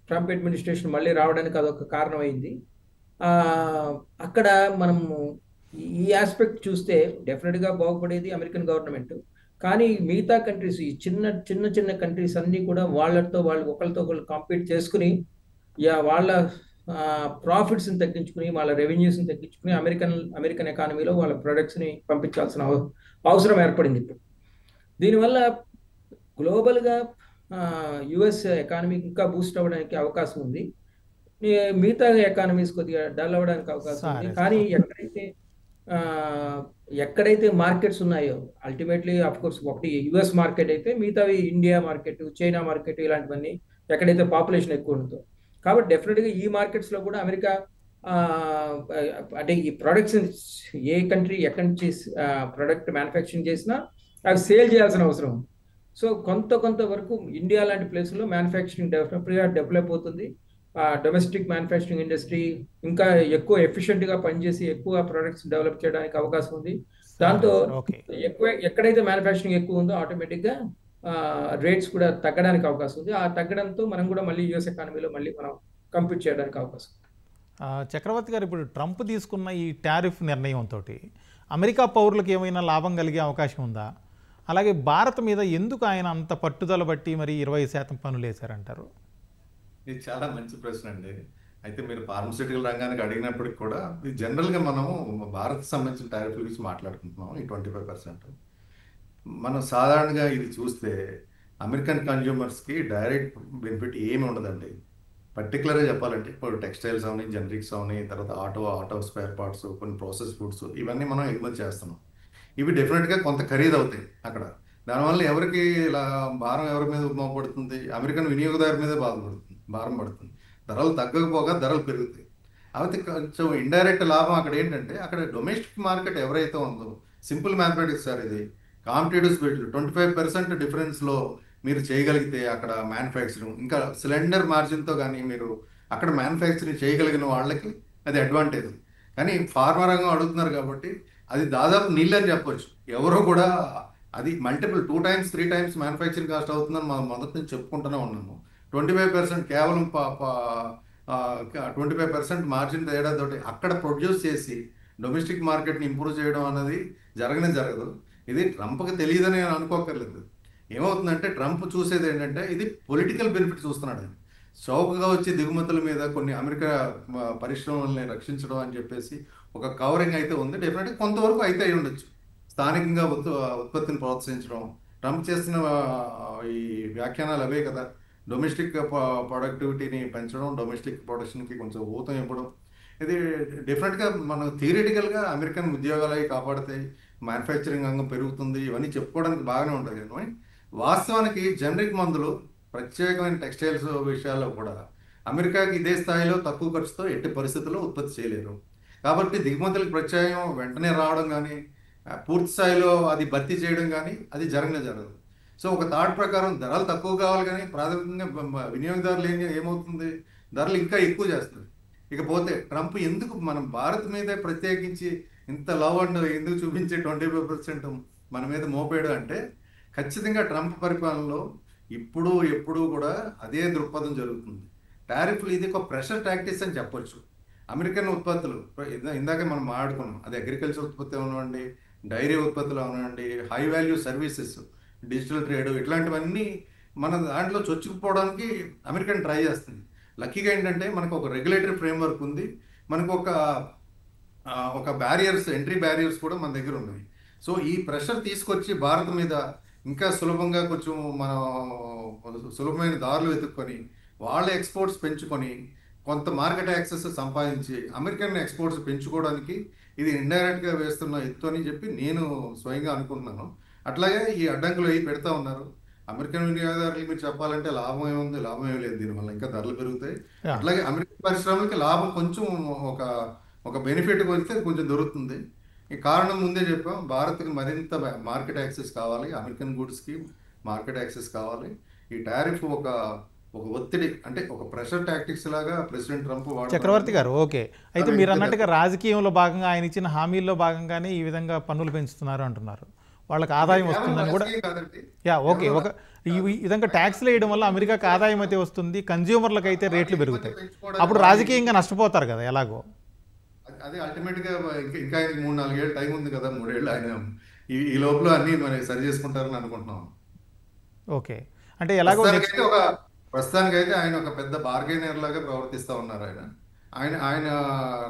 ట్రంప్ అడ్మినిస్ట్రేషన్ మళ్ళీ రావడానికి అదొక కారణమైంది. అక్కడ మనము ఈ ఆస్పెక్ట్ చూస్తే డెఫినెట్గా బాగుపడేది అమెరికన్ గవర్నమెంట్. కానీ మిగతా కంట్రీస్, ఈ చిన్న కంట్రీస్ అన్నీ కూడా వాళ్ళతో వాళ్ళు ఒకరితో ఒకరు కాంపీట్ చేసుకుని వాళ్ళ ప్రాఫిట్స్ని తగ్గించుకుని, వాళ్ళ రెవెన్యూస్ని తగ్గించుకుని అమెరికన్ ఎకానమీలో వాళ్ళ ప్రొడక్ట్స్ని పంపించాల్సిన అవసరం ఏర్పడింది ఇప్పుడు. దీనివల్ల గ్లోబల్గా యుఎస్ ఎకానమీ ఇంకా బూస్ట్ అవ్వడానికి అవకాశం ఉంది. మిగతా ఎకానమీస్ కొద్దిగా డల్ అవ్వడానికి అవకాశం ఉంది. కానీ ఎక్కడైతే మార్కెట్స్ ఉన్నాయో అల్టిమేట్లీ కోర్స్ ఒకటి యుఎస్ మార్కెట్ అయితే మిగతావి ఇండియా మార్కెట్, చైనా మార్కెట్, ఇలాంటివన్నీ ఎక్కడైతే పాపులేషన్ ఎక్కువ ఉంటుందో. కాబట్టి డెఫినెట్గా ఈ మార్కెట్స్లో కూడా అమెరికా అంటే ఈ ప్రొడక్ట్స్ ఏ కంట్రీ ఎక్కడి నుంచి ప్రొడక్ట్ మ్యానుఫ్యాక్చరింగ్ చేసినా అవి సేల్ చేయాల్సిన అవసరం ఉంది. సో కొంత వరకు ఇండియా లాంటి ప్లేస్లో మ్యానుఫ్యాక్చరింగ్ డెవలప్ అవుతుంది. డొమెస్టిక్ మ్యానుఫ్యాక్చరింగ్ ఇండస్ట్రీ ఇంకా ఎక్కువ ఎఫిషియెంట్గా పనిచేసి ఎక్కువ ప్రొడక్ట్స్ డెవలప్ చేయడానికి అవకాశం ఉంది. దాంతో ఎక్కడైతే మ్యానుఫ్యాక్చరింగ్ ఎక్కువ ఉందో ఆటోమేటిక్గా రేట్స్ కూడా తగ్గడానికి అవకాశం ఉంది. ఆ తగ్గడంతో మనం కూడా మళ్ళీ యుఎస్ ఎకానమీలో మళ్ళీ మనం కంపీట్ చేయడానికి అవకాశం. చక్రవర్తి గారు, ఇప్పుడు ట్రంప్ తీసుకున్న ఈ టారిఫ్ నిర్ణయంతో అమెరికా పౌరులకు ఏమైనా లాభం కలిగే అవకాశం ఉందా? అలాగే భారత్ మీద ఎందుకు ఆయన అంత పట్టుదల బట్టి మరి 20% పన్నులు వేశారంటారు? ఇది చాలా మంచి ప్రశ్న అండి. అయితే మీరు ఫార్మస్యూటికల్ రంగానికి అడిగినప్పటికి కూడా ఇది జనరల్గా మనము భారత్ సంబంధించిన టారిఫ్ల గురించి మాట్లాడుకుంటున్నాం. ఈ 25% మనం సాధారణంగా ఇది చూస్తే అమెరికన్ కన్జ్యూమర్స్కి డైరెక్ట్ బెనిఫిట్ ఏమి ఉండదండి. పర్టికులర్గా చెప్పాలంటే ఇప్పుడు టెక్స్టైల్స్ అవని, జనరిక్స్ అవని, తర్వాత ఆటో స్పేర్ పార్ట్స్, కొన్ని ప్రాసెస్ ఫుడ్స్, ఇవన్నీ మనం ఎగుమతి చేస్తున్నాం. ఇవి డెఫినెట్గా కొంత ఖరీదు అవుతాయి అక్కడ. దానివల్ల ఎవరికి ఇలా భారం ఎవరి మీద మోపడుతుంది? అమెరికన్ వినియోగదారు మీదే భారం పడుతుంది. ధరలు తగ్గకపోగా ధరలు పెరుగుతాయి. అయితే కొంచెం ఇండైరెక్ట్ లాభం అక్కడ ఏంటంటే, అక్కడ డొమెస్టిక్ మార్కెట్ ఎవరైతే ఉందో, సింపుల్ మ్యాథమెటిక్స్ సార్ ఇది, కాంపిటేటివ్ స్పీడ్ 25% డిఫరెన్స్లో మీరు చేయగలిగితే అక్కడ మ్యానుఫ్యాక్చరింగ్, ఇంకా సిలిండర్ మార్జిన్తో కానీ మీరు అక్కడ మ్యానుఫ్యాక్చరింగ్ చేయగలిగిన వాళ్ళకి అది అడ్వాంటేజ్. కానీ ఫార్మా రంగం అడుగుతున్నారు కాబట్టి అది దాదాపు నీళ్ళని చెప్పొచ్చు. ఎవరో కూడా అది multiple 2 times 3 times manufacturing cost అవుతుందని మనం మొదటి నుంచి చెప్పుకుంటూనే ఉన్నాము. 25% కేవలం 25% మార్జిన్ తేడాతోటి అక్కడ ప్రొడ్యూస్ చేసి డొమెస్టిక్ మార్కెట్ని ఇంప్రూవ్ చేయడం అనేది జరగదు. ఇది ట్రంప్కి తెలియదని నేను అనుకోకర్లేదు. ఏమవుతుందంటే ట్రంప్ చూసేది ఏంటంటే ఇది పొలిటికల్ బెనిఫిట్ చూస్తున్నాడు. చౌకగా వచ్చి దిగుమతుల మీద కొన్ని అమెరికా పరిశ్రమల్ని రక్షించడం అని చెప్పేసి ఒక కవరింగ్ అయితే ఉంది. డెఫినెట్గా కొంతవరకు అయితే అయి ఉండొచ్చు. స్థానికంగా ఉత్పత్తిని ప్రోత్సహించడం, ట్రంప్ చేసిన ఈ వ్యాఖ్యానాలు అవే కదా. డొమెస్టిక్ ప్రొడక్టివిటీని పెంచడం, డొమెస్టిక్ ప్రొడక్షన్కి కొంచెం ఊతం ఇవ్వడం, ఇది డెఫినెట్గా మనం థియరిటికల్గా అమెరికన్ ఉద్యోగాలు కాపాడుతాయి, మ్యానుఫ్యాక్చరింగ్ రంగం పెరుగుతుంది, ఇవన్నీ చెప్పుకోవడానికి బాగానే ఉంటుంది. కానీ వాస్తవానికి జనరిక్ మందులు, ప్రత్యేకమైన టెక్స్టైల్స్ విషయాల్లో కూడా అమెరికాకి ఇదే స్థాయిలో తక్కువ ఖర్చుతో ఎట్టి పరిస్థితుల్లో ఉత్పత్తి చేయలేరు. కాబట్టి దిగుమతులకు ప్రత్యాయం వెంటనే రావడం కానీ, పూర్తి స్థాయిలో అది భర్తీ చేయడం కానీ అది జరగదు. సో ఒక థాట్ ప్రకారం ధరలు తక్కువ కావాలి, కానీ ప్రాథమికంగా వినియోగదారులు ఏమవుతుంది, ధరలు ఇంకా ఎక్కువ చేస్తుంది. ఇకపోతే ట్రంప్ ఎందుకు మనం భారత్ మీద ప్రత్యేకించి ఇంత లవ్ అండ్ ఎందుకు చూపించే 25% మన మీద మోపాడు అంటే, ఖచ్చితంగా ట్రంప్ పరిపాలనలో ఎప్పుడు కూడా అదే దృక్పథం జరుగుతుంది. టారిఫ్లు ఇది ఒక ప్రెషర్ టాక్టిక్స్ అని చెప్పొచ్చు. అమెరికన్ ఉత్పత్తులు ఇందాక మనం మాట్లాడుకున్నాం, అది అగ్రికల్చర్ ఉత్పత్తి అవనండి, డైరీ ఉత్పత్తులు అవనండి, high value services, digital trade, ఇట్లాంటివన్నీ మన దాంట్లో చొచ్చుకుపోవడానికి అమెరికన్ ట్రై చేస్తుంది. లక్కీగా ఏంటంటే మనకు ఒక రెగ్యులేటరీ ఫ్రేమ్వర్క్ ఉంది, మనకు ఒక బ్యారియర్స్, ఎంట్రీ బ్యారియర్స్ కూడా మన దగ్గర ఉన్నాయి. సో ఈ ప్రెషర్ తీసుకొచ్చి భారత్ మీద ఇంకా సులభంగా కొంచెం మనం సులభమైన దారులు వెతుక్కొని వాళ్ళ ఎక్స్పోర్ట్స్ పెంచుకొని కొంత మార్కెట్ యాక్సెస్ సంపాదించి అమెరికన్ ఎక్స్పోర్ట్స్ పెంచుకోవడానికి ఇది ఇండైరెక్ట్గా వేస్తున్న ఎత్తు అని చెప్పి నేను స్వయంగా అనుకుంటున్నాను. అట్లాగే ఈ అడ్డంకులు అవి పెడతా ఉన్నారు. అమెరికన్ వినియోగదారులు మీరు చెప్పాలంటే లాభం ఏముంది, లాభం ఏమి లేదు దీనివల్ల, ఇంకా ధరలు పెరుగుతాయి. Yeah. అట్లాగే అమెరికన్ పరిశ్రమలకి లాభం కొంచెం ఒక ఒక బెనిఫిట్ వస్తే కొంచెం దొరుకుతుంది. ఈ కారణం ముందే చెప్పాం, భారత్కి మరింత మార్కెట్ యాక్సెస్ కావాలి, అమెరికన్ గూడ్స్కి మార్కెట్ యాక్సెస్ కావాలి. ఈ టారిఫ్ ఒక ఒక ఒత్తిడి, అంటే ఒక ప్రెషర్ టాక్టిక్స్ లాగా ప్రెసిడెంట్ ట్రంప్ చక్రవర్తి గారు, ఓకే, అయితే మీరు అన్నట్టుగా రాజకీయంలో భాగంగా ఆయన ఇచ్చిన హామీల్లో భాగంగానే ఈ విధంగా పన్నులు పెంచుతున్నారు అంటున్నారు. వాళ్ళకి ఆదాయం వస్తుందని కూడా. కాదండి. యా, ఓకే, ఈ విధంగా ట్యాక్స్లు వేయడం వల్ల అమెరికాకి ఆదాయం అయితే వస్తుంది, కన్జ్యూమర్లకు అయితే రేట్లు పెరుగుతాయి. అప్పుడు రాజకీయంగా నష్టపోతారు కదా ఎలాగో. అదే అల్టిమేట్ గా ఇంకా ఆయనకి 3-4 ఏళ్ళు టైం ఉంది కదా, 3 ఏళ్ళు ఆయన ఈ లోపల అన్ని మరి సరి చేసుకుంటారని అనుకుంటున్నాం. ఓకే, అంటే ఎలాగో ప్రస్తుతానికైతే ఆయన ఒక పెద్ద బార్గెనర్ లాగా ప్రవర్తిస్తూ ఉన్నారు. ఆయన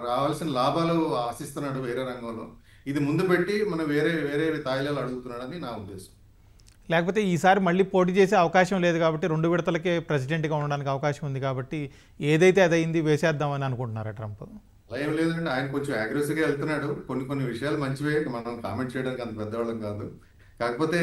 రావాల్సిన లాభాలు ఆశిస్తున్నాడు వేరే రంగంలో, ఇది ముందు పెట్టి మనం వేరే తాయిలాలు అడుగుతున్నాడని నా ఉద్దేశం. లేకపోతే ఈసారి మళ్ళీ పోటీ చేసే అవకాశం లేదు కాబట్టి 2 విడతలకే ప్రెసిడెంట్గా ఉండడానికి అవకాశం ఉంది కాబట్టి ఏదైతే అదైంది వేసేద్దామని అనుకుంటున్నారా ట్రంప్? అలా ఏం లేదండి, ఆయన కొంచెం అగ్రెసివ్గా వెళ్తున్నాడు. కొన్ని విషయాలు మంచివే, మనం కామెంట్ చేయడానికి అంత పెద్దవాళ్ళం కాదు. కాకపోతే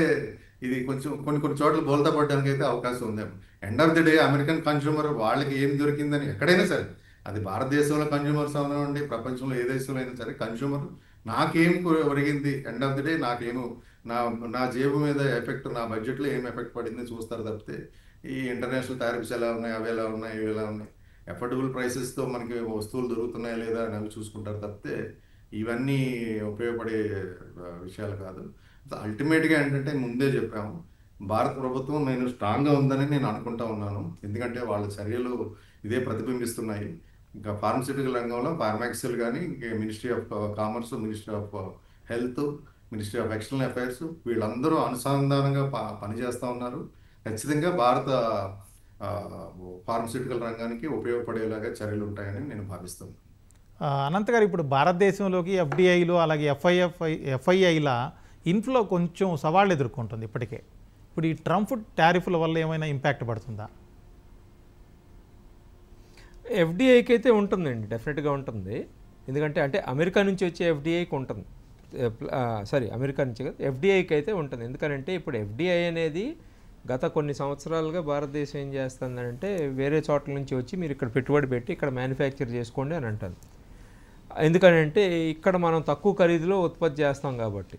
ఇది కొంచెం కొన్ని చోట్ల బోల్తా పడడానికి అయితే అవకాశం ఉంది. End of the day American consumer వాళ్ళకి ఏం దొరికిందని, ఎక్కడైనా సరే, అది భారతదేశంలో కన్స్యూమర్స్ అవనివ్వండి, ప్రపంచంలో ఏ దేశంలో అయినా సరే, కన్స్యూమర్ నాకేం ఒరిగింది, ఎండ్ ఆఫ్ ది డే నాకేమో నా జేబు మీద ఎఫెక్ట్, నా బడ్జెట్లో ఏం ఎఫెక్ట్ పడింది చూస్తారు తప్పితే ఈ ఇంటర్నేషనల్ టారిఫ్స్ ఎలా ఉన్నాయి, అవి ఎలా ఉన్నాయి, ఇవి ఎలా ఉన్నాయి, ఎఫర్డబుల్ ప్రైసెస్తో మనకి వస్తువులు దొరుకుతున్నాయా లేదా అని అవి చూసుకుంటారు తప్పితే ఇవన్నీ ఉపయోగపడే విషయాలు కాదు. అల్టిమేట్గా ఏంటంటే ముందే చెప్పాము, భారత ప్రభుత్వం నేను స్ట్రాంగ్గా ఉందని నేను అనుకుంటా ఉన్నాను. ఎందుకంటే వాళ్ళ చర్యలు ఇదే ప్రతిబింబిస్తున్నాయి. ఇంకా ఫార్మస్యూటికల్ రంగంలో ఫార్మాక్సిల్ కానీ, ministry of commerce, ministry of health, ministry of external affairs, వీళ్ళందరూ అనుసంధానంగా పనిచేస్తూ ఉన్నారు. ఖచ్చితంగా భారత ఫార్మస్యూటికల్ రంగానికి ఉపయోగపడేలాగా చర్యలు ఉంటాయని నేను భావిస్తున్నాను. అనంత్ గారు, ఇప్పుడు భారతదేశంలోకి ఎఫ్డిఐలు అలాగే ఎఫ్ఐఐల ఇన్ఫ్లో కొంచెం సవాళ్ళు ఎదుర్కొంటుంది ఇప్పటికే. ఇప్పుడు ఈ ట్రంప్ టారిఫ్ల వల్ల ఏమైనా ఇంపాక్ట్ పడుతుందా? ఎఫ్డిఐకి అయితే ఉంటుందండి, డెఫినెట్గా ఉంటుంది. ఎందుకంటే అమెరికా నుంచి వచ్చే ఎఫ్డిఐకి ఉంటుంది, అమెరికా నుంచి కదా, ఎఫ్డిఐకి అయితే ఉంటుంది. ఎందుకంటే ఇప్పుడు ఎఫ్డిఐ అనేది గత కొన్ని సంవత్సరాలుగా భారతదేశం ఏం చేస్తుందంటే వేరే చోట్ల నుంచి వచ్చి మీరు ఇక్కడ పెట్టుబడి పెట్టి ఇక్కడ మ్యానుఫ్యాక్చర్ చేసుకోండి అని అంటుంది. ఎందుకంటే ఇక్కడ మనం తక్కువ ఖరీదులో ఉత్పత్తి చేస్తాం కాబట్టి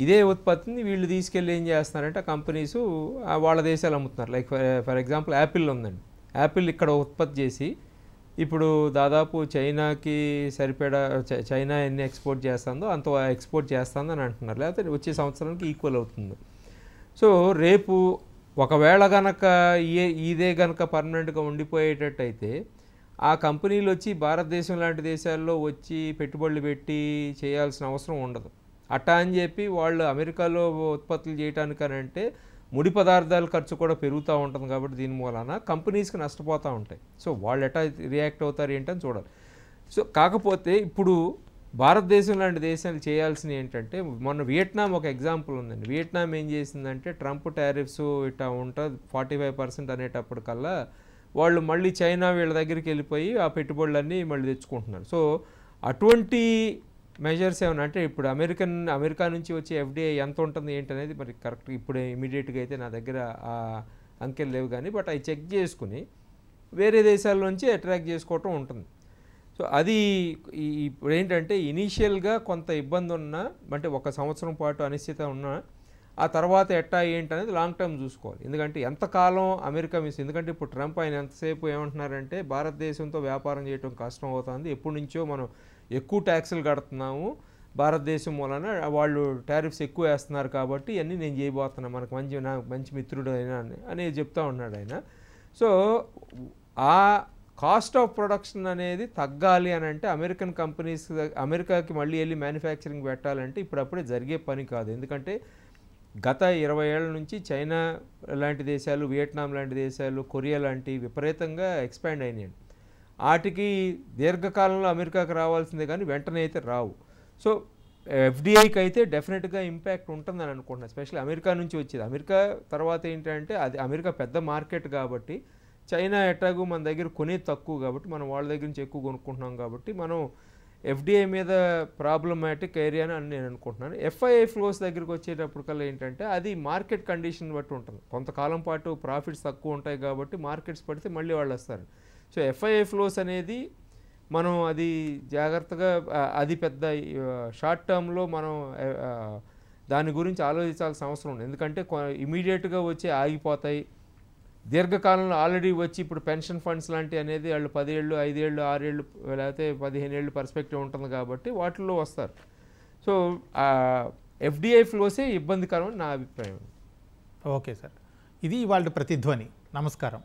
ఇదే ఉత్పత్తిని వీళ్ళు తీసుకెళ్ళి ఏం చేస్తున్నారంటే కంపెనీస్ వాళ్ళ దేశాలు అమ్ముతున్నారు. లైక్ ఫర్ ఎగ్జాంపుల్ యాపిల్ ఉందండి, యాపిల్ ఇక్కడ ఉత్పత్తి చేసి ఇప్పుడు దాదాపు చైనాకి సరిపడా చైనా ఎన్ని ఎక్స్పోర్ట్ చేస్తుందో అంత ఎక్స్పోర్ట్ చేస్తుందని అంటున్నారు, లేకపోతే వచ్చే సంవత్సరానికి ఈక్వల్ అవుతుంది. సో రేపు ఒకవేళ కనుక ఇదే కనుక పర్మనెంట్గా ఉండిపోయేటట్టయితే ఆ కంపెనీలు వచ్చి భారతదేశం లాంటి దేశాల్లో వచ్చి పెట్టుబడులు పెట్టి చేయాల్సిన అవసరం ఉండదు. అట్టా అని చెప్పి వాళ్ళు అమెరికాలో ఉత్పత్తులు చేయడానికనంటే ముడి పదార్థాల ఖర్చు కూడా పెరుగుతూ ఉంటుంది కాబట్టి దీని మూలాన కంపెనీస్కి నష్టపోతూ ఉంటాయి. సో వాళ్ళు ఎట్టా రియాక్ట్ అవుతారు ఏంటని చూడాలి. సో కాకపోతే ఇప్పుడు భారతదేశం లాంటి దేశాలు చేయాల్సినవి ఏంటంటే, మొన్న వియట్నాం ఒక ఎగ్జాంపుల్ ఉందండి. వియట్నాం ఏం చేసిందంటే ట్రంప్ టారిఫ్స్ ఇట్లా ఉంటుంది 45% అనేటప్పటికల్లా వాళ్ళు మళ్ళీ చైనా వీళ్ళ దగ్గరికి వెళ్ళిపోయి ఆ పెట్టుబడులన్నీ మళ్ళీ తెచ్చుకుంటున్నారు. సో అటువంటి మెజర్స్ ఏమైనా అంటే ఇప్పుడు అమెరికా నుంచి వచ్చే ఎఫ్డిఐ ఎంత ఉంటుంది ఏంటనేది మరి కరెక్ట్గా ఇప్పుడు ఇమీడియట్గా అయితే నా దగ్గర ఆ అంకెలు లేవు కానీ, బట్ అవి చెక్ చేసుకుని వేరే దేశాల నుంచి అట్రాక్ట్ చేసుకోవటం ఉంటుంది. సో అది ఇప్పుడు ఏంటంటే ఇనీషియల్గా కొంత ఇబ్బంది ఉన్నా, అంటే 1 సంవత్సరం పాటు అనిశ్చిత ఉన్నా, ఆ తర్వాత ఎట్టా ఏంటనేది లాంగ్ టర్మ్ చూసుకోవాలి. ఎందుకంటే ఎంతకాలం అమెరికా ఎందుకంటే ఇప్పుడు ట్రంప్ ఆయన ఎంతసేపు ఏమంటున్నారంటే భారతదేశంతో వ్యాపారం చేయడం కష్టం అవుతుంది, ఎప్పటి నుంచో మనం ఎక్కువ ట్యాక్సులు కడుతున్నాము భారతదేశం వలన, వాళ్ళు టారిఫ్స్ ఎక్కువ వేస్తున్నారు కాబట్టి ఇవన్నీ నేను చేయబోతున్నాను, మనకు మంచి మిత్రుడు అయినా అనేది చెప్తా ఉన్నాడు ఆయన. సో ఆ కాస్ట్ ఆఫ్ ప్రొడక్షన్ అనేది తగ్గాలి అని అంటే అమెరికన్ కంపెనీస్ అమెరికాకి మళ్ళీ వెళ్ళి మ్యానుఫ్యాక్చరింగ్ పెట్టాలంటే ఇప్పుడప్పుడే జరిగే పని కాదు. ఎందుకంటే గత 20 ఏళ్ల నుంచి చైనా లాంటి దేశాలు, వియట్నాం లాంటి దేశాలు, కొరియా లాంటి విపరీతంగా ఎక్స్పాండ్ అయినాయి. వాటికి దీర్ఘకాలంలో అమెరికాకి రావాల్సిందే కానీ వెంటనే అయితే రావు. సో ఎఫ్డిఐకి అయితే డెఫినెట్గా ఇంపాక్ట్ ఉంటుందని అనుకుంటున్నాను, ఎస్పెషల్లీ అమెరికా నుంచి వచ్చేది. అమెరికా తర్వాత ఏంటంటే అది అమెరికా పెద్ద మార్కెట్ కాబట్టి, చైనా ఎట్టాగు మన దగ్గర కొనేది తక్కువ కాబట్టి మనం వాళ్ళ దగ్గర నుంచి ఎక్కువ కొనుక్కుంటున్నాం కాబట్టి మనం ఎఫ్డిఐ మీద ప్రాబ్లమాటిక్ ఏరియా అని నేను అనుకుంటున్నాను. ఎఫ్ఐఐ ఫ్లోస్ దగ్గరికి వచ్చేటప్పటికల్లా ఏంటంటే అది మార్కెట్ కండిషన్ బట్టి ఉంటుంది. కొంతకాలం పాటు ప్రాఫిట్స్ తక్కువ ఉంటాయి కాబట్టి మార్కెట్స్ పడితే మళ్ళీ వాళ్ళు వస్తారు. సో ఎఫ్ఐఐ ఫ్లోస్ అనేది మనం అది జాగ్రత్తగా అది పెద్ద షార్ట్ టర్మ్లో మనం దాని గురించి ఆలోచించాల్సిన అవసరం ఉంది. ఎందుకంటే ఇమీడియట్గా వచ్చి ఆగిపోతాయి. దీర్ఘకాలంలో ఆల్రెడీ వచ్చి ఇప్పుడు పెన్షన్ ఫండ్స్ లాంటివి అనేది వాళ్ళు 10 ఏళ్ళు 5 ఏళ్ళు 6 ఏళ్ళు లేకపోతే 15 ఏళ్ళు పర్స్పెక్టివ్ ఉంటుంది కాబట్టి వాటిల్లో వస్తారు. సో ఎఫ్డిఐ ఫ్లోసే ఇబ్బందికరం అని నా అభిప్రాయం. ఓకే సార్, ఇది ఇవాళ ప్రతిధ్వని. నమస్కారం.